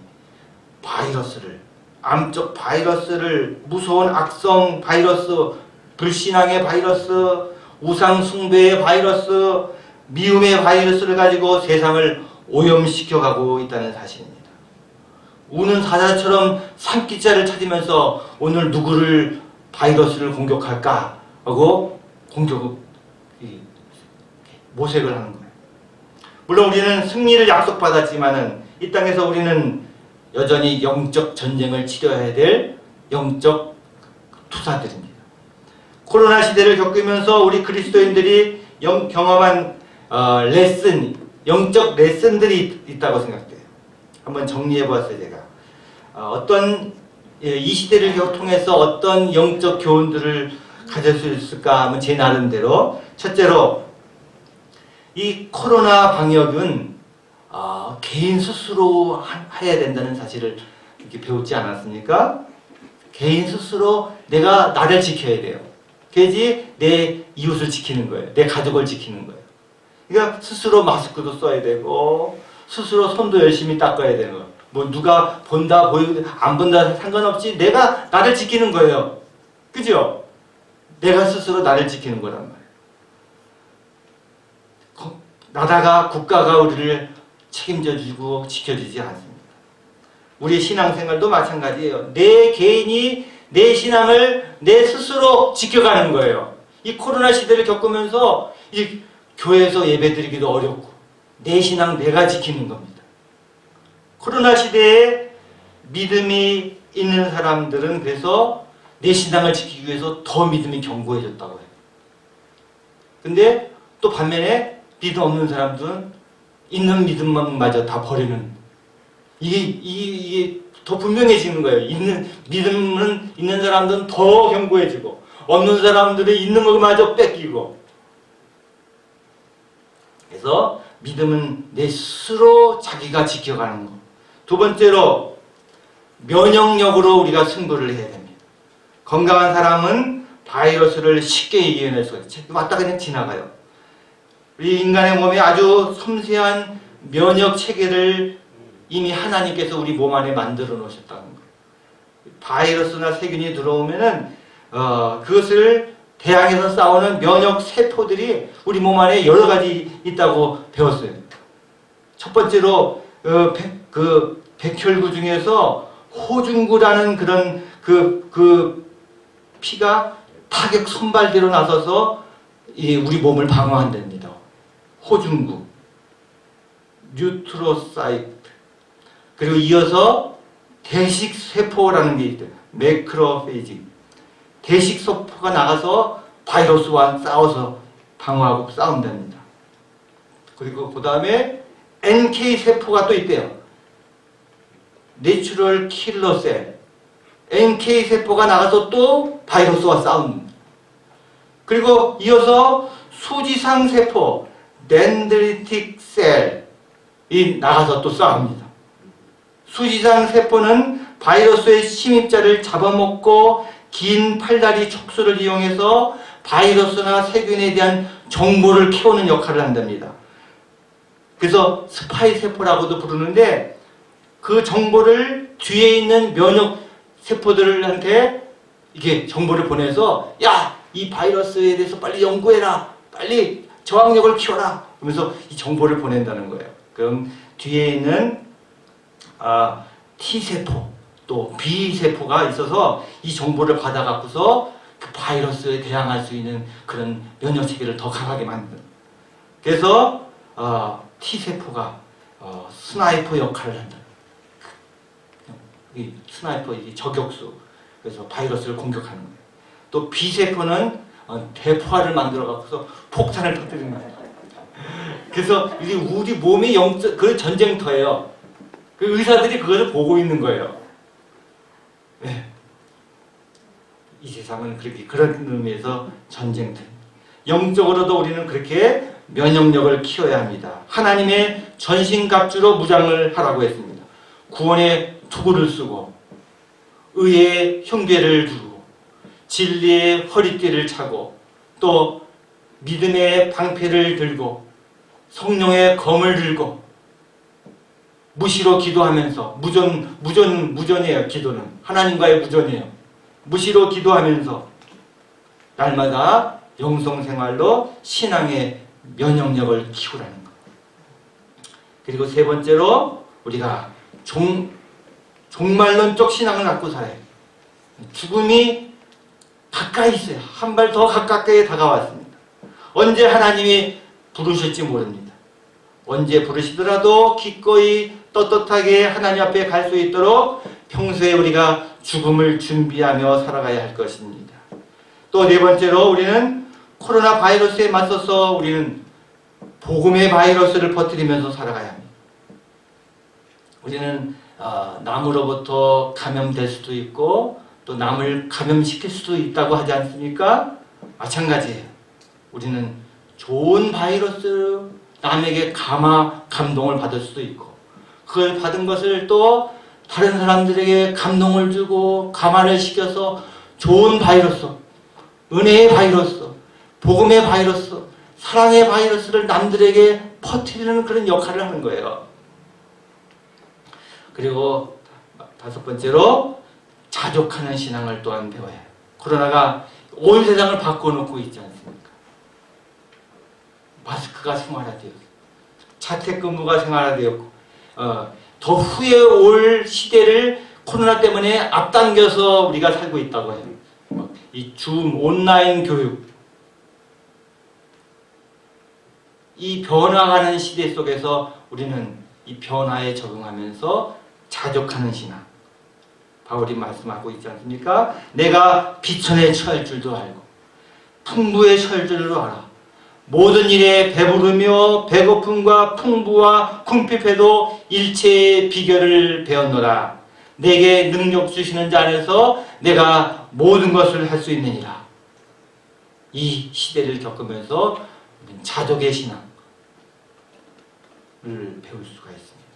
바이러스를, 암적 바이러스를, 무서운 악성 바이러스, 불신앙의 바이러스, 우상 숭배의 바이러스, 미움의 바이러스를 가지고 세상을 오염시켜가고 있다는 사실입니다. 우는 사자처럼 산기자를 찾으면서 오늘 누구를 바이러스를 공격할까 하고 모색을 하는 거예요. 물론 우리는 승리를 약속받았지만은 이 땅에서 우리는 여전히 영적 전쟁을 치러야 될 영적 투사들입니다. 코로나 시대를 겪으면서 우리 그리스도인들이 경험한 영적 레슨들이 있다고 생각돼요. 한번 정리해 보았어요, 제가. 이 시대를 통해서 어떤 영적 교훈들을 가질 수 있을까 하면 제 나름대로 첫째로 이 코로나 방역은 개인 스스로 해야 된다는 사실을 이렇게 배웠지 않았습니까? 개인 스스로 내가 나를 지켜야 돼요. 그래야지 내 이웃을 지키는 거예요. 내 가족을 지키는 거예요. 그러니까 스스로 마스크도 써야 되고 스스로 손도 열심히 닦아야 되는 거예요. 뭐 누가 본다 안 본다 상관없이 내가 나를 지키는 거예요. 그죠? 내가 스스로 나를 지키는 거란 말이에요. 나다가 국가가 우리를 책임져주고 지켜주지 않습니다. 우리 신앙생활도 마찬가지예요. 내 개인이 내 신앙을 내 스스로 지켜가는 거예요. 이 코로나 시대를 겪으면서 이 교회에서 예배드리기도 어렵고 내 신앙 내가 지키는 겁니다. 코로나 시대에 믿음이 있는 사람들은 그래서 내 신앙을 지키기 위해서 더 믿음이 견고해졌다고 해요. 근데 또 반면에 믿음 없는 사람들은 있는 믿음만마저 다 버리는, 이게 더 분명해지는 거예요. 믿음은 있는 사람들은 더 견고해지고 없는 사람들은 있는 것마저 뺏기고. 그래서 믿음은 내 스스로 자기가 지켜가는 것. 두 번째로 면역력으로 우리가 승부를 해야 됩니다. 건강한 사람은 바이러스를 쉽게 이겨낼 수가 있어요. 왔다 그냥 지나가요. 우리 인간의 몸에 아주 섬세한 면역 체계를 이미 하나님께서 우리 몸 안에 만들어 놓으셨다는 거예요. 바이러스나 세균이 들어오면은 그것을 대항해서 싸우는 면역 세포들이 우리 몸 안에 여러 가지 있다고 배웠어요. 첫 번째로 백혈구 중에서 호중구라는 그런 그 피가 타격 선발대로 나서서 우리 몸을 방어한답니다. 호중구, 뉴트로사이트, 그리고 이어서 대식세포라는 게 있대요. 매크로페이지. 대식세포가 나가서 바이러스와 싸워서 방어하고 싸운답니다. 그리고 그 다음에 NK세포가 또 있대요. 내추럴 킬러 셀. NK세포가 나가서 또 바이러스와 싸웁니다. 그리고 이어서 수지상세포, 덴드리틱 셀이 나가서 또 싸웁니다. 수지상세포는 바이러스의 침입자를 잡아먹고 긴 팔다리 촉수를 이용해서 바이러스나 세균에 대한 정보를 캐오는 역할을 한답니다. 그래서 스파이 세포라고도 부르는데 그 정보를 뒤에 있는 면역 세포들한테 이게 정보를 보내서 야, 이 바이러스에 대해서 빨리 연구해라. 빨리 저항력을 키워라. 그러면서 이 정보를 보낸다는 거예요. 그럼 뒤에 있는 T세포 또 B세포가 있어서 이 정보를 받아갖고서 그 바이러스에 대항할 수 있는 그런 면역 체계를 더 강하게 만드는. 그래서 T세포가 스나이퍼 역할을 한다. 이 스나이퍼, 이 저격수. 그래서 바이러스를 공격하는 거예요. 또 B세포는 대포화를 만들어 갖고서 폭탄을 터뜨리는 거예요. 그래서 이게 우리 몸이 그 전쟁터예요. 그 의사들이 그것을 보고 있는 거예요. 네. 이 세상은 그렇게 그런 의미에서 전쟁터. 영적으로도 우리는 그렇게 면역력을 키워야 합니다. 하나님의 전신갑주로 무장을 하라고 했습니다. 구원의 투구를 쓰고 의의 흉배를 두르고 진리의 허리띠를 차고 또 믿음의 방패를 들고 성령의 검을 들고 무시로 기도하면서 무전이에요. 기도는 하나님과의 무전이에요. 무시로 기도하면서 날마다 영성생활로 신앙의 면역력을 키우라는 것. 그리고 세 번째로 우리가 종말론적 신앙을 갖고 살아요. 죽음이 가까이 있어요. 한 발 더 가깝게 다가왔습니다. 언제 하나님이 부르실지 모릅니다. 언제 부르시더라도 기꺼이 떳떳하게 하나님 앞에 갈 수 있도록 평소에 우리가 죽음을 준비하며 살아가야 할 것입니다. 또 네 번째로 우리는 코로나 바이러스에 맞서서 우리는 복음의 바이러스를 퍼뜨리면서 살아가야 합니다. 우리는 남으로부터 감염될 수도 있고 또 남을 감염시킬 수도 있다고 하지 않습니까? 마찬가지예요. 우리는 좋은 바이러스, 남에게 감동을 받을 수도 있고, 그걸 받은 것을 또 다른 사람들에게 감동을 주고 감화를 시켜서 좋은 바이러스, 은혜의 바이러스, 복음의 바이러스, 사랑의 바이러스를 남들에게 퍼뜨리는 그런 역할을 하는 거예요. 그리고 5번째로 자족하는 신앙을 또한 배워야 해요. 코로나가 온 세상을 바꿔놓고 있지 않습니까? 마스크가 생활화되었고, 자택근무가 생활화되었고, 더 후에 올 시대를 코로나 때문에 앞당겨서 우리가 살고 있다고 해요. 이 줌, 온라인 교육, 이 변화가는 시대 속에서 우리는 이 변화에 적응하면서 자족하는 신앙, 바울이 말씀하고 있지 않습니까? 내가 비천에 처할 줄도 알고 풍부에 처할 줄도 알아. 모든 일에 배부르며 배고픔과 풍부와 궁핍해도 일체의 비결을 배웠노라. 내게 능력 주시는 자 안에서 내가 모든 것을 할 수 있느니라. 이 시대를 겪으면서 자족의 신앙을 배울 수가 있습니다.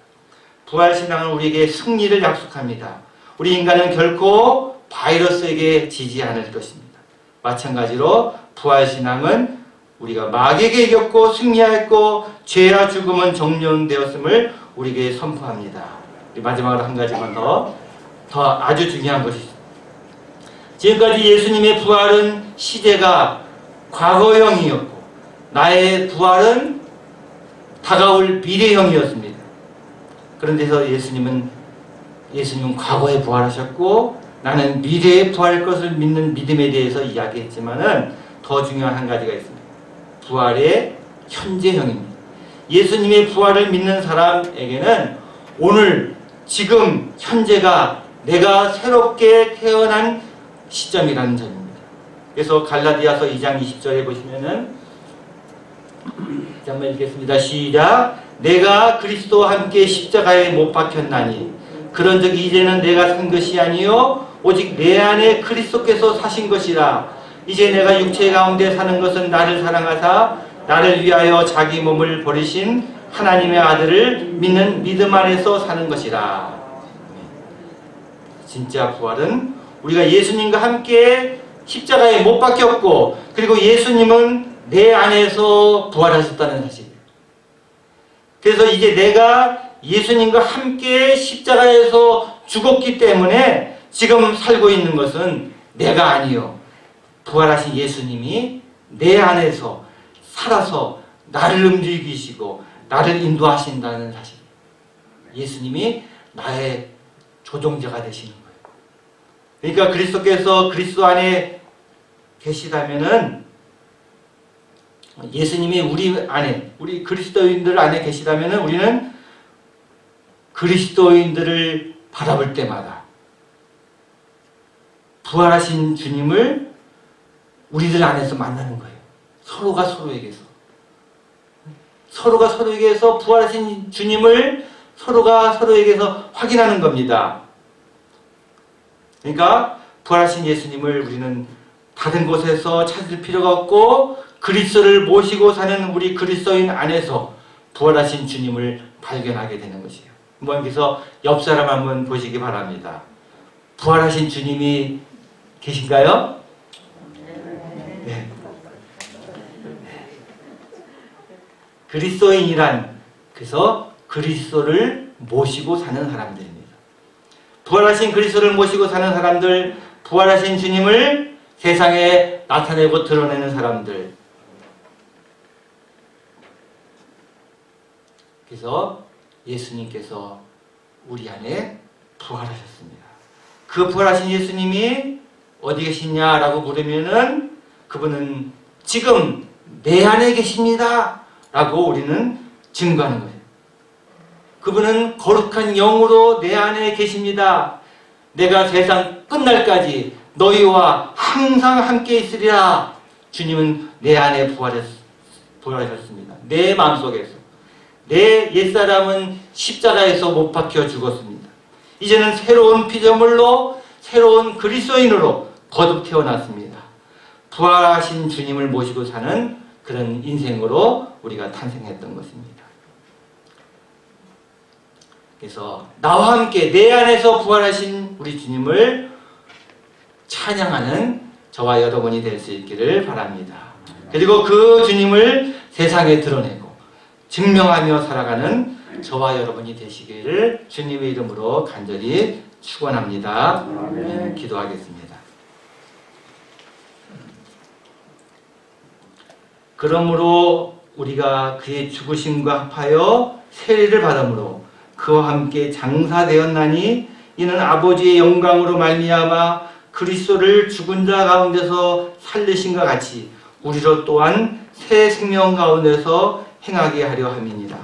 부활신앙은 우리에게 승리를 약속합니다. 우리 인간은 결코 바이러스에게 지지 않을 것입니다. 마찬가지로 부활신앙은 우리가 마귀에게 이겼고 승리하였고 죄와 죽음은 정령되었음을 우리에게 선포합니다. 마지막으로 한 가지만 더 아주 중요한 것이 있습니다. 지금까지 예수님의 부활은 시제가 과거형이었고 나의 부활은 다가올 미래형이었습니다. 그런데서 예수님은 과거에 부활하셨고 나는 미래에 부활할 것을 믿는 믿음에 대해서 이야기했지만은 더 중요한 한 가지가 있습니다. 부활의 현재형입니다. 예수님의 부활을 믿는 사람에게는 오늘 지금 현재가 내가 새롭게 태어난 시점이라는 점입니다. 그래서 갈라디아서 2장 20절에 보시면은 한번 읽겠습니다. 시작. 내가 그리스도와 함께 십자가에 못 박혔나니 그런즉 이제는 내가 산 것이 아니요 오직 내 안에 그리스도께서 사신 것이라. 이제 내가 육체 가운데 사는 것은 나를 사랑하사 나를 위하여 자기 몸을 버리신 하나님의 아들을 믿는 믿음 안에서 사는 것이라. 진짜 부활은 우리가 예수님과 함께 십자가에 못 박혔고 그리고 예수님은 내 안에서 부활하셨다는 사실이에요. 그래서 이제 내가 예수님과 함께 십자가에서 죽었기 때문에 지금 살고 있는 것은 내가 아니요 부활하신 예수님이 내 안에서 살아서 나를 움직이시고 나를 인도하신다는 사실. 예수님이 나의 조종자가 되시는 거예요. 그러니까 그리스도께서 그리스도 안에 계시다면은 예수님이 우리 안에, 우리 그리스도인들 안에 계시다면은 우리는 그리스도인들을 바라볼 때마다 부활하신 주님을 우리들 안에서 만나는 거예요. 서로가 서로에게서 부활하신 주님을 서로가 서로에게서 확인하는 겁니다. 그러니까 부활하신 예수님을 우리는 다른 곳에서 찾을 필요가 없고 그리스도를 모시고 사는 우리 그리스도인 안에서 부활하신 주님을 발견하게 되는 것이에요. 한번 여기서 옆 사람 한번 보시기 바랍니다. 부활하신 주님이 계신가요? 네. 그리스도인이란 그래서 그리스도를 모시고 사는 사람들입니다. 부활하신 그리스도를 모시고 사는 사람들, 부활하신 주님을 세상에 나타내고 드러내는 사람들. 그래서 예수님께서 우리 안에 부활하셨습니다. 그 부활하신 예수님이 어디 계시냐라고 물으면은 그분은 지금 내 안에 계십니다 라고 우리는 증거하는 거예요. 그분은 거룩한 영으로 내 안에 계십니다. 내가 세상 끝날까지 너희와 항상 함께 있으리라. 주님은 내 안에 부활하셨습니다. 내 마음속에서. 내 옛사람은 십자가에서 못 박혀 죽었습니다. 이제는 새로운 피조물로 새로운 그리스도인으로 거듭 태어났습니다. 부활하신 주님을 모시고 사는 그런 인생으로 우리가 탄생했던 것입니다. 그래서 나와 함께 내 안에서 부활하신 우리 주님을 찬양하는 저와 여러분이 될 수 있기를 바랍니다. 그리고 그 주님을 세상에 드러내고 증명하며 살아가는 저와 여러분이 되시기를 주님의 이름으로 간절히 축원합니다. 기도하겠습니다. 그러므로 우리가 그의 죽으심과 합하여 세례를 받음으로 그와 함께 장사되었나니 이는 아버지의 영광으로 말미암아 그리스도를 죽은 자 가운데서 살리신과 같이 우리로 또한 새 생명 가운데서 행하게 하려 함이니라.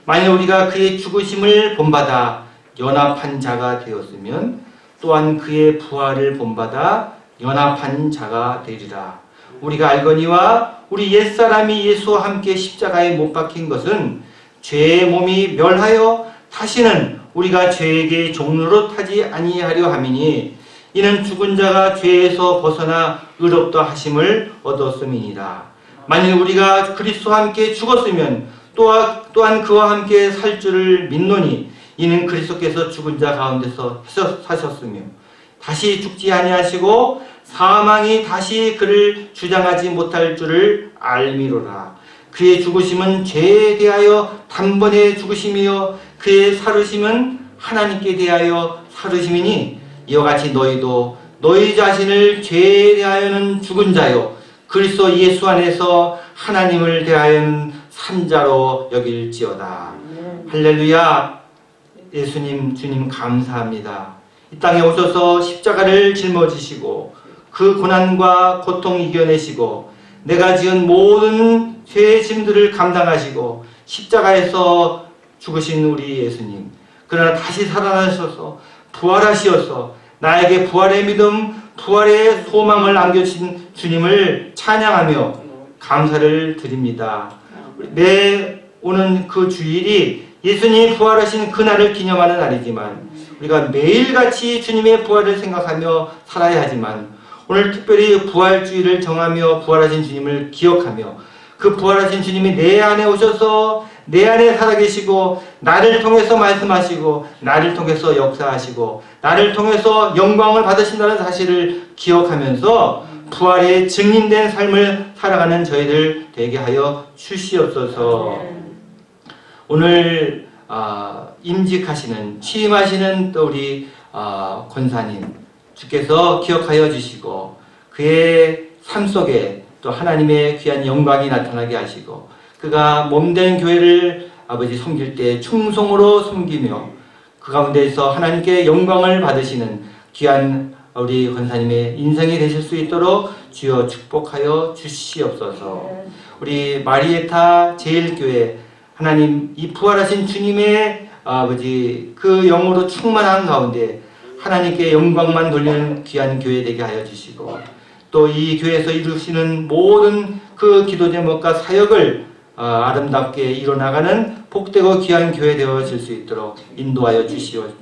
만일 우리가 그의 죽으심을 본받아 연합한 자가 되었으면 또한 그의 부활을 본받아 연합한 자가 되리라. 우리가 알거니와 우리 옛사람이 예수와 함께 십자가에 못 박힌 것은 죄의 몸이 멸하여 다시는 우리가 죄에게 종로로 타지 아니하려 함이니 이는 죽은 자가 죄에서 벗어나 의롭다 하심을 얻었음이니라. 만일 우리가 그리스도와 함께 죽었으면 또한 그와 함께 살 줄을 믿노니 이는 그리스도께서 죽은 자 가운데서 사셨으며 다시 죽지 아니하시고 사망이 다시 그를 주장하지 못할 줄을 알미로라. 그의 죽으심은 죄에 대하여 단번에 죽으심이요 그의 살으심은 하나님께 대하여 살으심이니 이와 같이 너희도 너희 자신을 죄에 대하여는 죽은 자요 그리스도 예수 안에서 하나님을 대하여는 산 자로 여길지어다. 할렐루야. 예수님 주님 감사합니다. 이 땅에 오셔서 십자가를 짊어지시고 그 고난과 고통 이겨내시고 내가 지은 모든 죄의 짐들을 감당하시고 십자가에서 죽으신 우리 예수님, 그러나 다시 살아나셔서 부활하시어서 나에게 부활의 믿음, 부활의 소망을 안겨주신 주님을 찬양하며 감사를 드립니다. 매 오는 그 주일이 예수님이 부활하신 그날을 기념하는 날이지만 우리가 매일같이 주님의 부활을 생각하며 살아야 하지만 오늘 특별히 부활주의를 정하며 부활하신 주님을 기억하며 그 부활하신 주님이 내 안에 오셔서 내 안에 살아계시고 나를 통해서 말씀하시고 나를 통해서 역사하시고 나를 통해서 영광을 받으신다는 사실을 기억하면서 부활의 증인된 삶을 살아가는 저희들 되게 하여 주시옵소서. 오늘 임직하시는 취임하시는 또 우리 권사님 주께서 기억하여 주시고 그의 삶 속에 또 하나님의 귀한 영광이 나타나게 하시고 그가 몸된 교회를 아버지 섬길 때 충성으로 섬기며 그 가운데에서 하나님께 영광을 받으시는 귀한 우리 권사님의 인생이 되실 수 있도록 주여 축복하여 주시옵소서. 우리 마리에타 제일교회 하나님 이 부활하신 주님의 아버지 그 영으로 충만한 가운데 하나님께 영광만 돌리는 귀한 교회 되게 하여 주시고 또 이 교회에서 이루시는 모든 그 기도 제목과 사역을 아름답게 이뤄나가는 복되고 귀한 교회 되어질 수 있도록 인도하여 주시옵소서.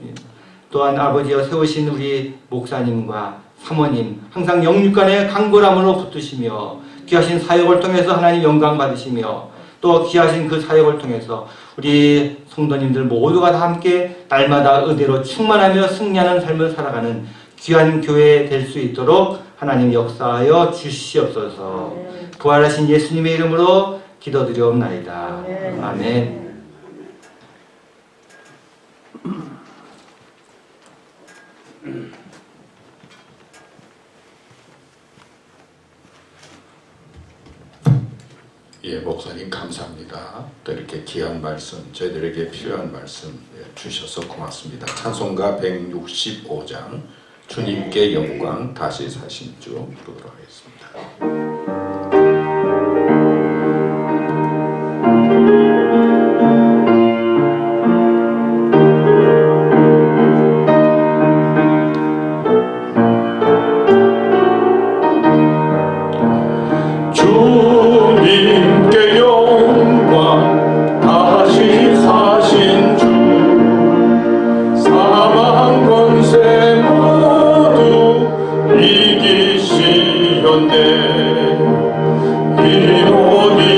또한 아버지여 세우신 우리 목사님과 사모님 항상 영육간의 강건함으로 붙드시며 귀하신 사역을 통해서 하나님 영광 받으시며 또 귀하신 그 사역을 통해서 우리 성도님들 모두가 다 함께 날마다 은혜로 충만하며 승리하는 삶을 살아가는 귀한 교회 될 수 있도록 하나님 역사하여 주시옵소서. 부활하신 예수님의 이름으로 기도드리옵나이다. 아멘. 예, 목사님 감사합니다. 또 이렇게 귀한 말씀, 저희들에게 필요한 말씀 주셔서 고맙습니다. 찬송가 165장 주님께 영광 다시 사신 주 부르도록 하겠습니다. 이기시었네 이노니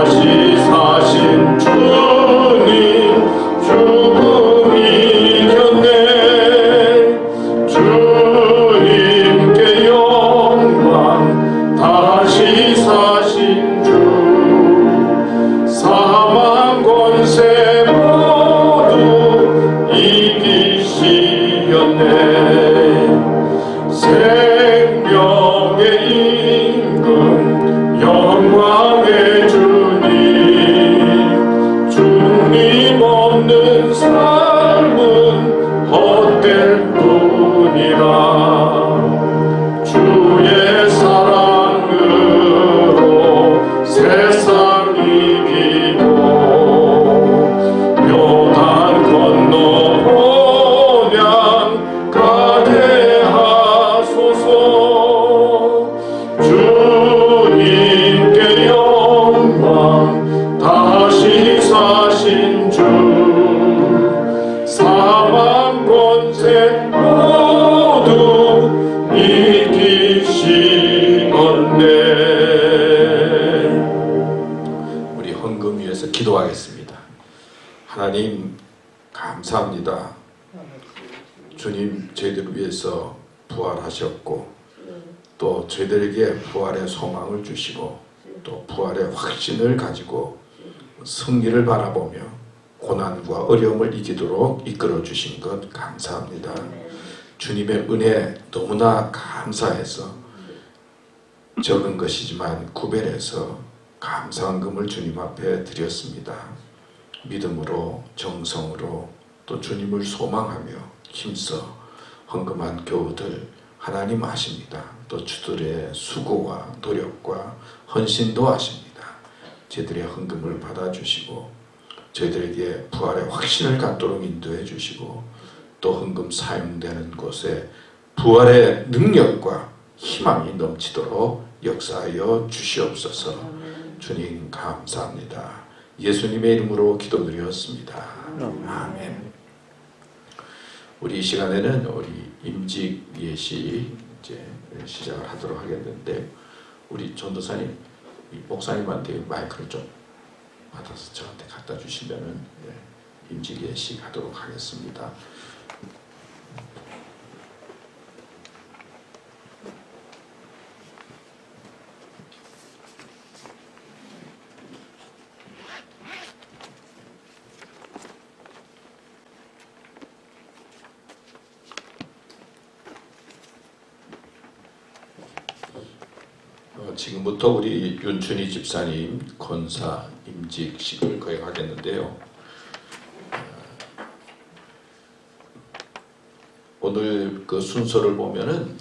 다시 사신 주님 죽음 이겼네. 주님께 영광. 다시 사신 주 사망 권세 모두 이기시었네. 생명의 임금 영광의 주님 주님 없는 삶은 헛될 뿐이라. 주의 사랑으로 세상 이기고 요단 건너 본향 가게 하소서. 주님께 영광. 다시 사신 주 사망 권세 모두 이기시었네. 우리 헌금 위해서 기도하겠습니다. 하나님 감사합니다. 주님 저희들을 위해서 부활하셨고 또 저희들에게 부활의 소망을 주시고 또 부활의 확신을 가지고 승리를 바라보며 고난과 어려움을 이기도록 이끌어 주신 것 감사합니다. 주님의 은혜 너무나 감사해서 적은 것이지만 구별해서 감사한금을 주님 앞에 드렸습니다. 믿음으로 정성으로 또 주님을 소망하며 힘써 헌금한 교우들 하나님 아십니다. 또 주들의 수고와 노력과 헌신도 아십니다. 저희들의 헌금을 받아주시고 저희들에게 부활의 확신을 갖도록 인도해 주시고 또 헌금 사용되는 곳에 부활의 능력과 희망이 넘치도록 역사하여 주시옵소서. 주님 감사합니다. 예수님의 이름으로 기도드렸습니다. 아멘. 우리 이 시간에는 우리 임직 예시 이제 시작을 하도록 하겠는데 우리 전도사님, 이 목사님한테 마이크를 좀 받아서 저한테 갖다 주시면은 임직 예시 하도록 하겠습니다. 지금부터 우리 윤춘희 집사님 권사 임직식을 거행하겠는데요. 오늘 그 순서를 보면은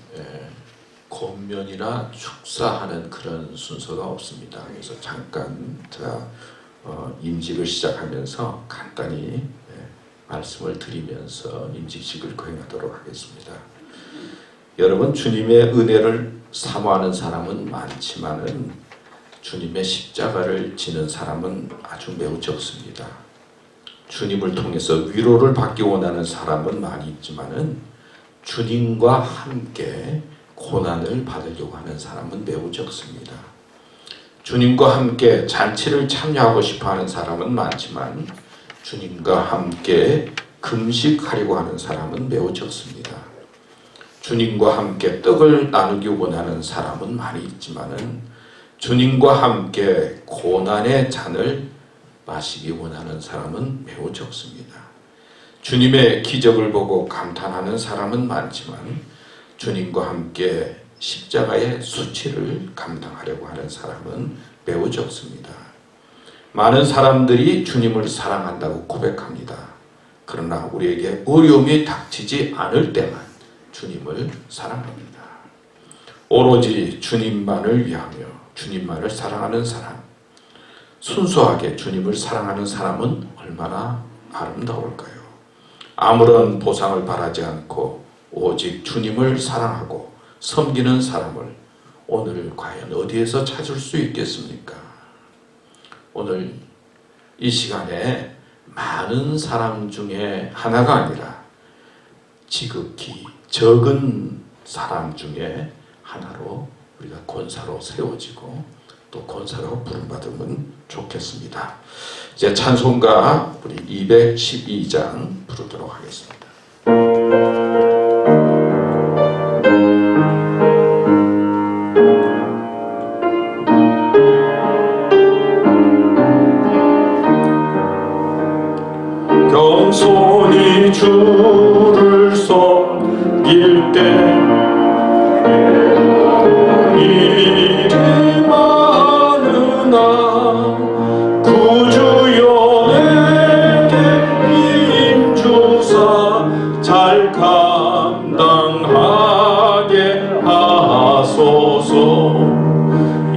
권면이나 축사하는 그런 순서가 없습니다. 그래서 잠깐 제가 임직을 시작하면서 간단히 말씀을 드리면서 임직식을 거행하도록 하겠습니다. 여러분, 주님의 은혜를 사모하는 사람은 많지만은 주님의 십자가를 지는 사람은 아주 매우 적습니다. 주님을 통해서 위로를 받기 원하는 사람은 많이 있지만은 주님과 함께 고난을 받으려고 하는 사람은 매우 적습니다. 주님과 함께 잔치를 참여하고 싶어 하는 사람은 많지만 주님과 함께 금식하려고 하는 사람은 매우 적습니다. 주님과 함께 떡을 나누기 원하는 사람은 많이 있지만은 주님과 함께 고난의 잔을 마시기 원하는 사람은 매우 적습니다. 주님의 기적을 보고 감탄하는 사람은 많지만 주님과 함께 십자가의 수치를 감당하려고 하는 사람은 매우 적습니다. 많은 사람들이 주님을 사랑한다고 고백합니다. 그러나 우리에게 어려움이 닥치지 않을 때만 주님을 사랑합니다. 오로지 주님만을 위하며 주님만을 사랑하는 사람, 순수하게 주님을 사랑하는 사람은 얼마나 아름다울까요? 아무런 보상을 바라지 않고 오직 주님을 사랑하고 섬기는 사람을 오늘 과연 어디에서 찾을 수 있겠습니까? 오늘 이 시간에 많은 사람 중에 하나가 아니라 지극히 적은 사람 중에 하나로 우리가 권사로 세워지고 또 권사로 부름받으면 좋겠습니다. 좋겠습니다. 이제 찬송가 우리 212장 부르도록 하겠습니다. 겸손히 주를 섬길 때 일이 많으나 구주여 내게 힘주사 잘 감당하게 하소서.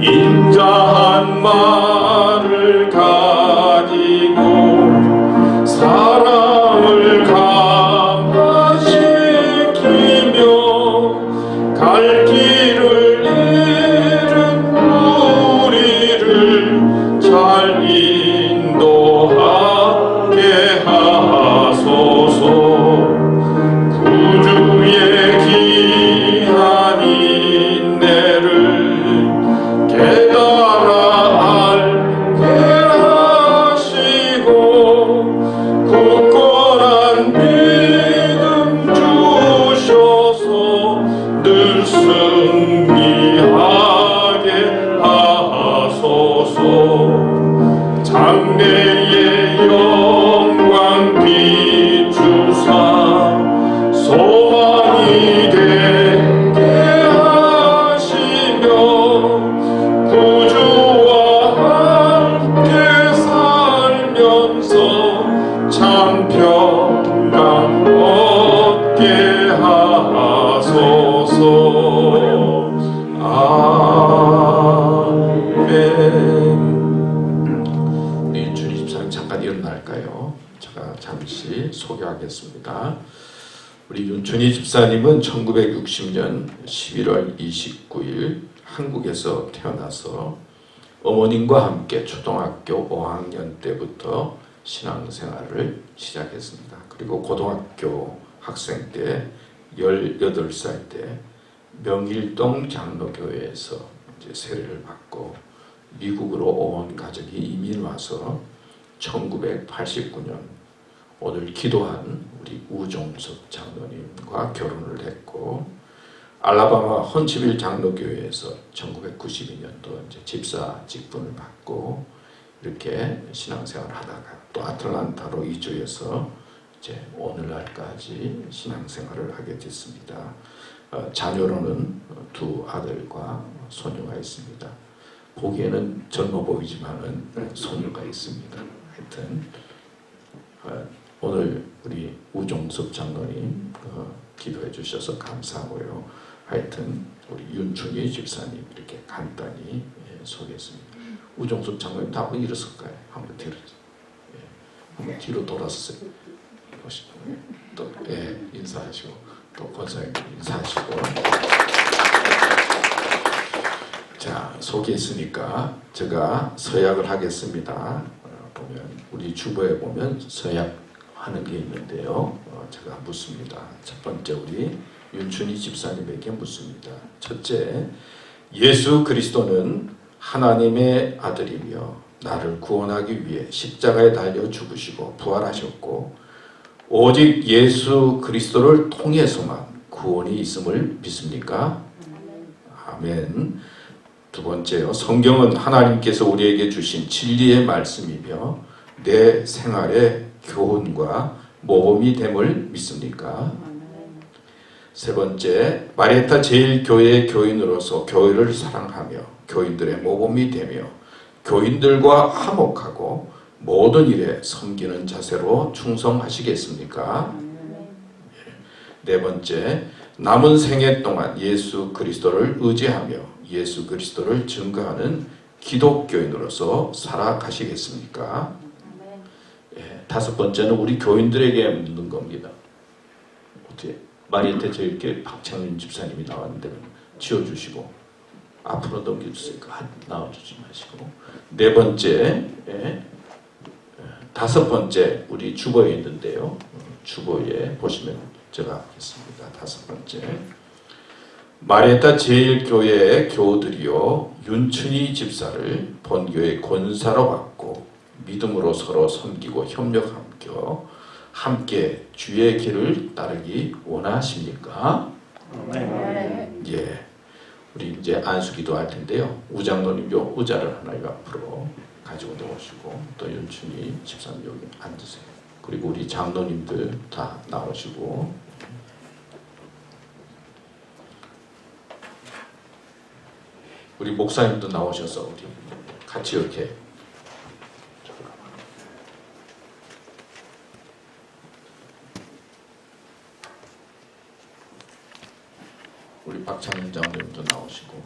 인자한 말을 가지고 사랑을 감화시키며 갈 길을 잃은 우리를 잘 인도하게 하소서. 구주의 귀한 인내를 깨달아 알게 하시고 굳건한 믿음 주셔서 늘 승리하게 하소서. 장래의 영광 비추사 소망이 되게 하시며 구주와 함께 살면서 참 평강 얻게 하소서. 아멘. 우리 윤춘희 집사님 잠깐 일어날까요? 제가 잠시 소개하겠습니다. 우리 윤춘희 집사님은 1960년 11월 29일 한국에서 태어나서 어머님과 함께 초등학교 5학년 때부터 신앙생활을 시작했습니다. 그리고 고등학교 학생 때 18살 때 명일동 장로교회에서 이제 세례를 받고 미국으로 온 가족이 이민 와서 1989년 오늘 기도한 우리 우종석 장로님과 결혼을 했고 알라바마 헌치빌 장로교회에서 1992년도 이제 집사 직분을 받고 이렇게 신앙생활을 하다가 또 아틀란타로 이주해서 이제 오늘날까지 신앙생활을 하게 됐습니다. 자녀로는 두 아들과 소녀가 있습니다. 보기에는 젊어 보이지만은 소녀가 있습니다. 하여튼 오늘 우리 우종석 장로님 기도해 주셔서 감사하고요. 하여튼 우리 윤춘희 집사님 이렇게 간단히 소개했습니다. 우종석 장로님 다 한번 일어설까요? 한번 뒤로, 한번 뒤로 돌아서 보시고 또 인사하시고 또 권사님 인사하시고. 자, 소개했으니까 제가 서약을 하겠습니다. 보면 우리 주보에 보면 서약하는 게 있는데요. 제가 묻습니다. 첫 번째 우리 윤춘희 집사님에게 묻습니다. 첫째, 예수 그리스도는 하나님의 아들이며 나를 구원하기 위해 십자가에 달려 죽으시고 부활하셨고 오직 예수 그리스도를 통해서만 구원이 있음을 믿습니까? 아멘. 두 번째요. 성경은 하나님께서 우리에게 주신 진리의 말씀이며 내 생활의 교훈과 모범이 됨을 믿습니까? 세 번째, 마레타 제일교회의 교인으로서 교회를 사랑하며 교인들의 모범이 되며 교인들과 화목하고 모든 일에 섬기는 자세로 충성하시겠습니까? 네 번째, 남은 생애 동안 예수 그리스도를 의지하며 예수 그리스도를 증거하는 기독교인으로서 살아가시겠습니까? 다섯 번째는 우리 교인들에게 묻는 겁니다. 어떻게 마리아테 저렇게 박창윤 집사님이 나왔는데 지어주시고 앞으로 넘겨주세요. 나와주지 마시고. 네 번째, 다섯 번째 우리 주보에 있는데요. 주보에 보시면 제가 하겠습니다. 다섯 번째, 마리아타 제일교회의 교우들이요 윤춘희 집사를 본교의 권사로 받고 믿음으로 서로 섬기고 협력하며 함께 주의 길을 따르기 원하십니까? 예. 우리 이제 안수기도 할 텐데요. 우장로님 요 의자를 하나 앞으로 가지고 나오시고 또 윤춘희 집사님 여기 앉으세요. 그리고 우리 장로님들 다 나오시고 우리 목사님도 나오셔서 우리 같이 이렇게 우리 박창민 장로님도 나오시고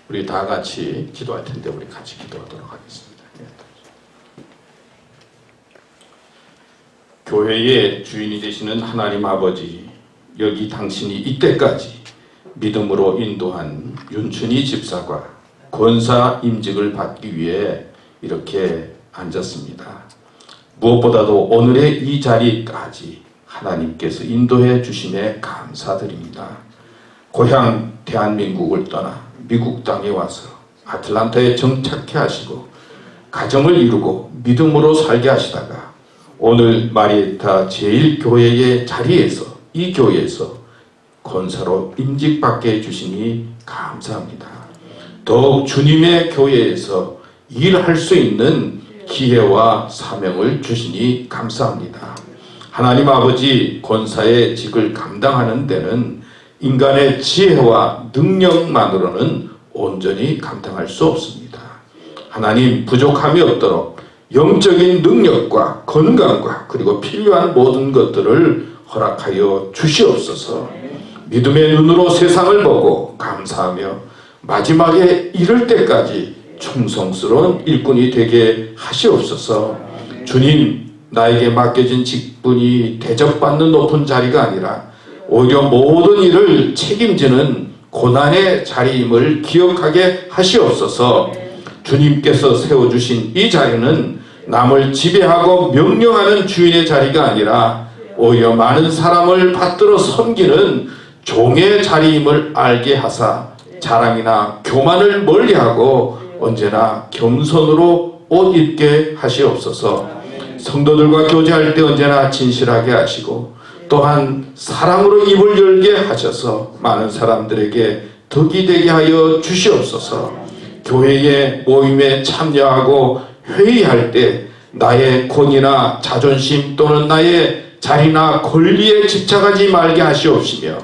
우리 다 같이 기도할 텐데 우리 같이 기도하도록 하겠습니다. 교회의 주인이 되시는 하나님 아버지, 여기 당신이 이때까지 믿음으로 인도한 윤춘희 집사가 권사 임직을 받기 위해 이렇게 앉았습니다. 무엇보다도 오늘의 이 자리까지 하나님께서 인도해 주심에 감사드립니다. 고향 대한민국을 떠나 미국 땅에 와서 아틀란타에 정착해 하시고 가정을 이루고 믿음으로 살게 하시다가 오늘 마리에타 제1교회의 자리에서 이 교회에서 권사로 임직받게 해주시니 감사합니다. 더욱 주님의 교회에서 일할 수 있는 기회와 사명을 주시니 감사합니다. 하나님 아버지, 권사의 직을 감당하는 데는 인간의 지혜와 능력만으로는 온전히 감당할 수 없습니다. 하나님, 부족함이 없도록 영적인 능력과 건강과 그리고 필요한 모든 것들을 허락하여 주시옵소서. 믿음의 눈으로 세상을 보고 감사하며 마지막에 이를 때까지 충성스러운 일꾼이 되게 하시옵소서. 주님, 나에게 맡겨진 직분이 대접받는 높은 자리가 아니라 오히려 모든 일을 책임지는 고난의 자리임을 기억하게 하시옵소서. 주님께서 세워주신 이 자리는 남을 지배하고 명령하는 주인의 자리가 아니라 오히려 많은 사람을 받들어 섬기는 종의 자리임을 알게 하사 자랑이나 교만을 멀리하고 언제나 겸손으로 옷 입게 하시옵소서. 성도들과 교제할 때 언제나 진실하게 하시고 또한 사랑으로 입을 열게 하셔서 많은 사람들에게 덕이 되게 하여 주시옵소서. 교회의 모임에 참여하고 회의할 때 나의 권위나 자존심 또는 나의 자리나 권리에 집착하지 말게 하시옵시며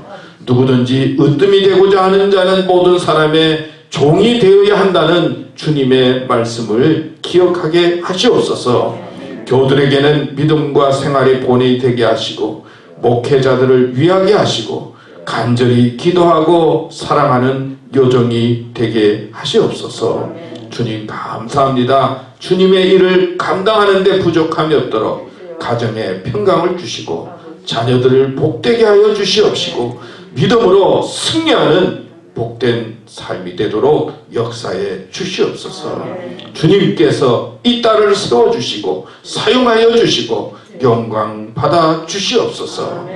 누구든지 으뜸이 되고자 하는 자는 모든 사람의 종이 되어야 한다는 주님의 말씀을 기억하게 하시옵소서. 교우들에게는 믿음과 생활의 본이 되게 하시고 목회자들을 위하게 하시고 간절히 기도하고 사랑하는 요정이 되게 하시옵소서. 주님 감사합니다. 주님의 일을 감당하는 데 부족함이 없도록 가정에 평강을 주시고 자녀들을 복되게 하여 주시옵시고 믿음으로 승리하는 복된 삶이 되도록 역사해 주시옵소서. 주님께서 이 딸을 세워주시고 사용하여 주시고 영광 받아 주시옵소서.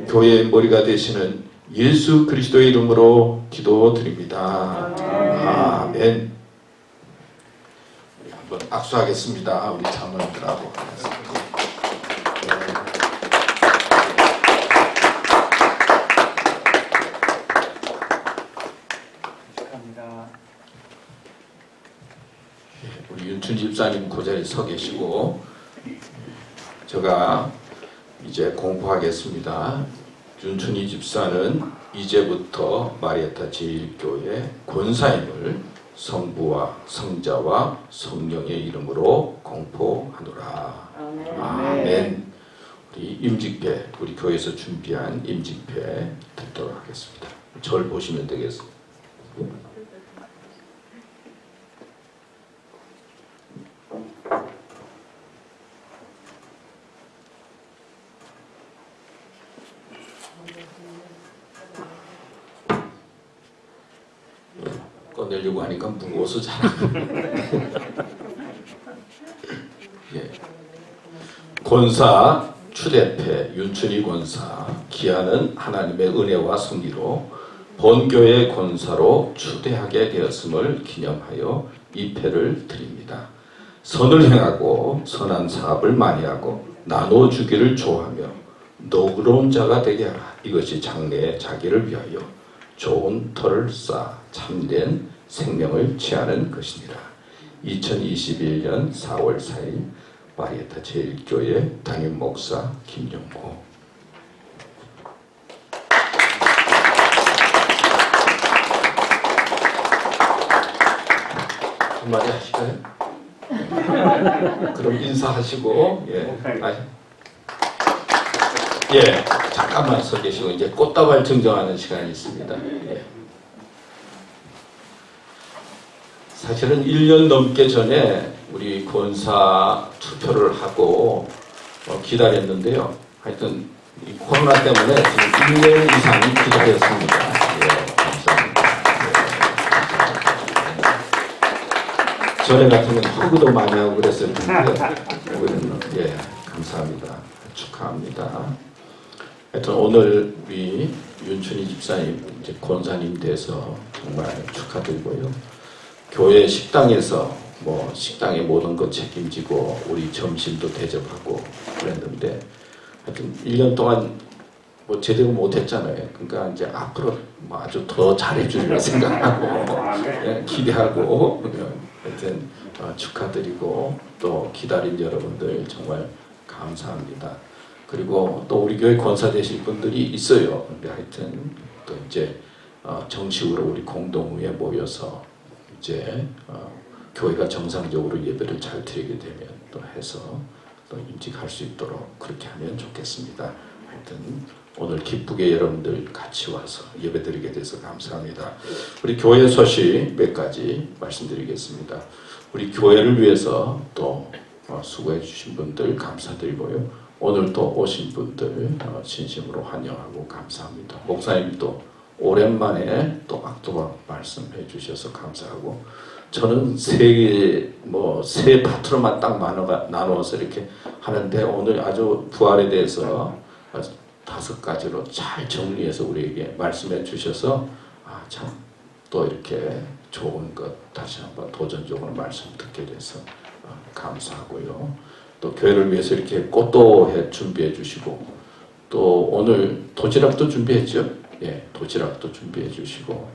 교회의 머리가 되시는 예수 그리스도의 이름으로 기도드립니다. 아멘. 우리 한번 악수하겠습니다. 우리 장로님들하고. 우리 윤춘 집사님 그 자리에 서 계시고 제가 이제 공포하겠습니다. 윤춘희 집사는 이제부터 마리에타 제1교회 권사임을 성부와 성자와 성령의 이름으로 공포하노라. 아멘. 우리 임직회, 우리 교회에서 준비한 임직회 듣도록 하겠습니다. 절 보시면 되겠습니다. 꺼내려고 하니까 무거워서 잘 예. 권사 추대패 윤춘희 권사 기하는 하나님의 은혜와 섭리로 본교회 권사로 추대하게 되었음을 기념하여 2패를 드립니다. 선을 행하고 선한 사업을 많이 하고 나누어 주기를 좋아하며 너그러운 자가 되게 하라. 이것이 장래에 자기를 위하여 좋은 터를 쌓아 참된 생명을 취하는 것이니라. 2021년 4월 4일 마리에타 제1교회 담임 목사 김영호. 한마디 하실까요? 그럼 인사하시고 잠깐만 서 계시고 이제 꽃다발 증정하는 시간이 있습니다. 사실은 1년 넘게 전에 우리 권사 투표를 하고 기다렸는데요. 하여튼 이 코로나 때문에 지금 1년 이상 기다렸습니다. 감사합니다. 전에 같으면 허그도 많이 하고 그랬을 텐데 오늘은 감사합니다. 축하합니다. 하여튼 오늘 우리 윤춘희 집사님 이제 권사님 돼서 정말 축하드리고요. 교회 식당에서 식당의 모든 것 책임지고 우리 점심도 대접하고 그랬는데 하여튼 1년 동안 제대로 못했잖아요. 그러니까 이제 앞으로 아주 더 잘해주리라 생각하고 기대하고 하여튼 축하드리고 또 기다린 여러분들 정말 감사합니다. 그리고 또 우리 교회 권사 되실 분들이 있어요. 근데 하여튼 또 이제 정식으로 우리 공동회에 모여서 이제 교회가 정상적으로 예배를 잘 드리게 되면 또 해서 또 임직할 수 있도록 그렇게 하면 좋겠습니다. 하여튼 오늘 기쁘게 여러분들 같이 와서 예배 드리게 돼서 감사합니다. 우리 교회 소식 몇 가지 말씀드리겠습니다. 우리 교회를 위해서 또 수고해 주신 분들 감사드리고요. 오늘 또 오신 분들 진심으로 환영하고 감사합니다. 목사님도 오랜만에 또 악도박 말씀해 주셔서 감사하고 저는 세 파트로만 딱 나누어서 이렇게 하는데 오늘 아주 부활에 대해서 5가지로 잘 정리해서 우리에게 말씀해 주셔서 참 또 이렇게 좋은 것 다시 한번 도전적으로 말씀 듣게 돼서 감사하고요. 또 교회를 위해서 이렇게 꽃도 준비해 주시고 또 오늘 도시락도 준비했죠. 도시락도 준비해 주시고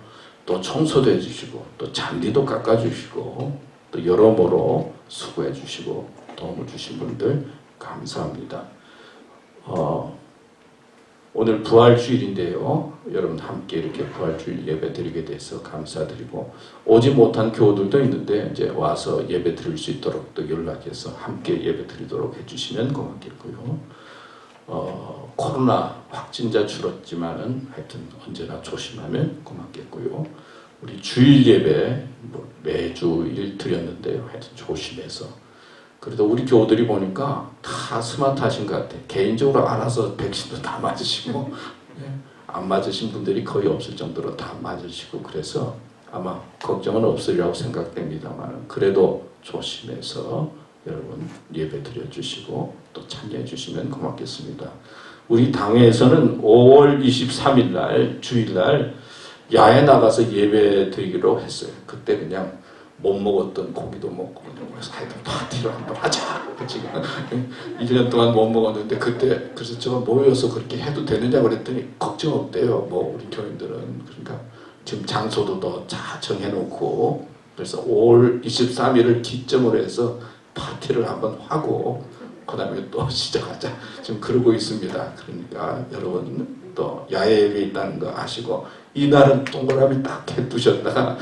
또 청소도 해 주시고 또 잔디도 깎아 주시고 또 여러모로 수고해 주시고 도움을 주신 분들 감사합니다. 오늘 부활주일인데요. 여러분 함께 이렇게 부활주일 예배 드리게 돼서 감사드리고 오지 못한 교우들도 있는데 이제 와서 예배 드릴 수 있도록 또 연락해서 함께 예배 드리도록 해주시면 고맙겠고요. 코로나 확진자 줄었지만은 하여튼 언제나 조심하면 고맙겠고요. 우리 주일 예배 매주일 드렸는데요. 하여튼 조심해서 그래도 우리 교우들이 보니까 다 스마트하신 것 같아요. 개인적으로 알아서 백신도 다 맞으시고 안 맞으신 분들이 거의 없을 정도로 다 맞으시고 그래서 아마 걱정은 없으리라고 생각됩니다만 그래도 조심해서 여러분 예배 드려주시고 또 참여해 주시면 고맙겠습니다. 우리 당회에서는 5월 23일 날 주일날 야외 나가서 예배 드리기로 했어요. 그때 그냥 못 먹었던 고기도 먹고 그래서 하여튼 파티를 한번 하자. 지금 1년 동안 못 먹었는데 그때 그래서 제가 모여서 그렇게 해도 되느냐 그랬더니 걱정 없대요. 우리 교인들은 그러니까 지금 장소도 더 잘 정해놓고 그래서 5월 23일을 기점으로 해서 파티를 한번 하고 그 다음에 또 시작하자. 지금 그러고 있습니다. 그러니까 여러분 또 야외에 있다는 거 아시고 이날은 동그라미 딱 해두셨다가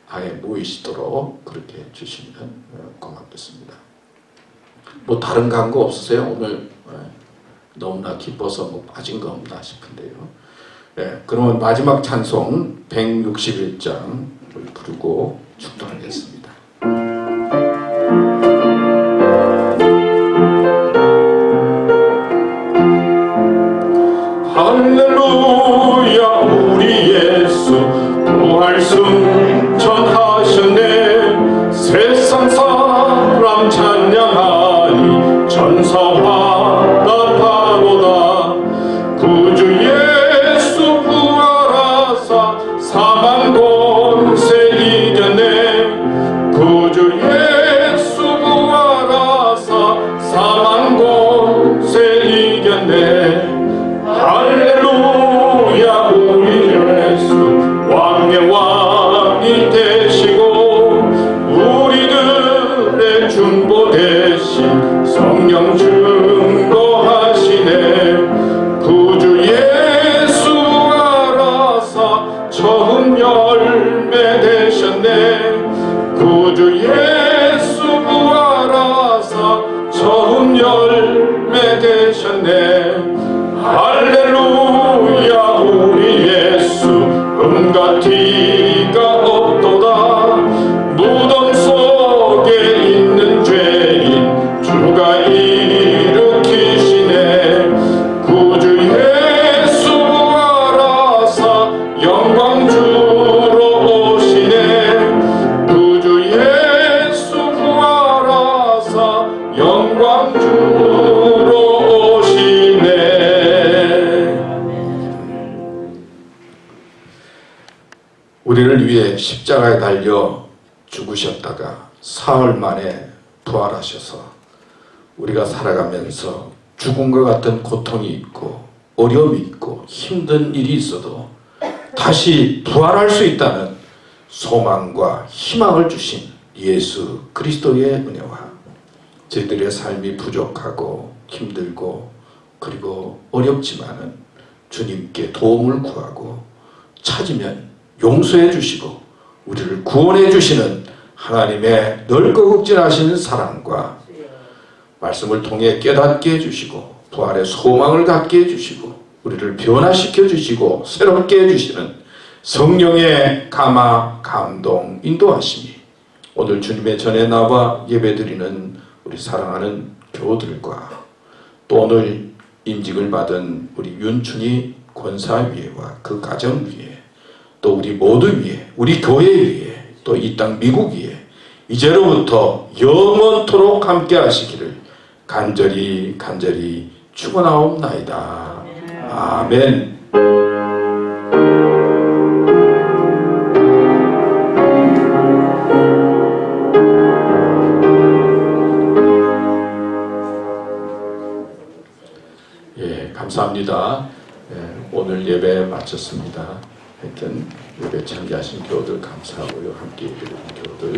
아예 모이시도록 그렇게 해주시면 고맙겠습니다. 다른 광고 없으세요? 오늘 너무나 기뻐서 빠진 거 없나 싶은데요. 그러면 마지막 찬송 161장을 부르고 축도하겠습니다. 할렐루야 우리 예수 부활승 전하셨네. 세상 사람 찬양하니 천사와 나타로다. 구주 예수 부활하사 사망 권세 이겨내 구주 예수 부활하사 사망 곳에 이겼네. 할렐루야. 우리 예수 왕의 왕이 되시고 우리들의 중보 대신 성령 증거하시네. 구주 예수 부활하사 처음 열매 되셨네. 구주 예수 부활하사 처음 열매 되셨네. 할렐루야. 우리 예수 음과 티가 없도다. 무덤 속에 있는 죄인 주가 일으키시네. 구주 예수 부활하사 영광 주러 오시네. 구주 예수 부활하사 영광 주러 오시네. 우리를 위해 십자가에 달려 죽으셨다가 사흘 만에 부활하셔서 우리가 살아가면서 죽음과 같은 고통이 있고 어려움이 있고 힘든 일이 있어도 다시 부활할 수 있다는 소망과 희망을 주신 예수 그리스도의 은혜와 저희들의 삶이 부족하고 힘들고 그리고 어렵지만은 주님께 도움을 구하고 찾으면 용서해 주시고 우리를 구원해 주시는 하나님의 넓고 극진하신 사랑과 말씀을 통해 깨닫게 해주시고 부활의 소망을 갖게 해주시고 우리를 변화시켜 주시고 새롭게 해주시는 성령의 감화, 감동, 인도하심이 오늘 주님의 전에 나와 예배드리는 우리 사랑하는 교우들과 또 오늘 임직을 받은 우리 윤춘희 권사위회와 그 가정 위에 또 우리 모두 위에 우리 교회 위에 또 이 땅 미국 위에 이제로부터 영원토록 함께 하시기를 간절히 축원하옵나이다. 아멘. 예, 감사합니다. 예, 오늘 예배 마쳤습니다. 하여튼 예배 참여하신 교우들 감사하고요. 함께 예배드린 교우들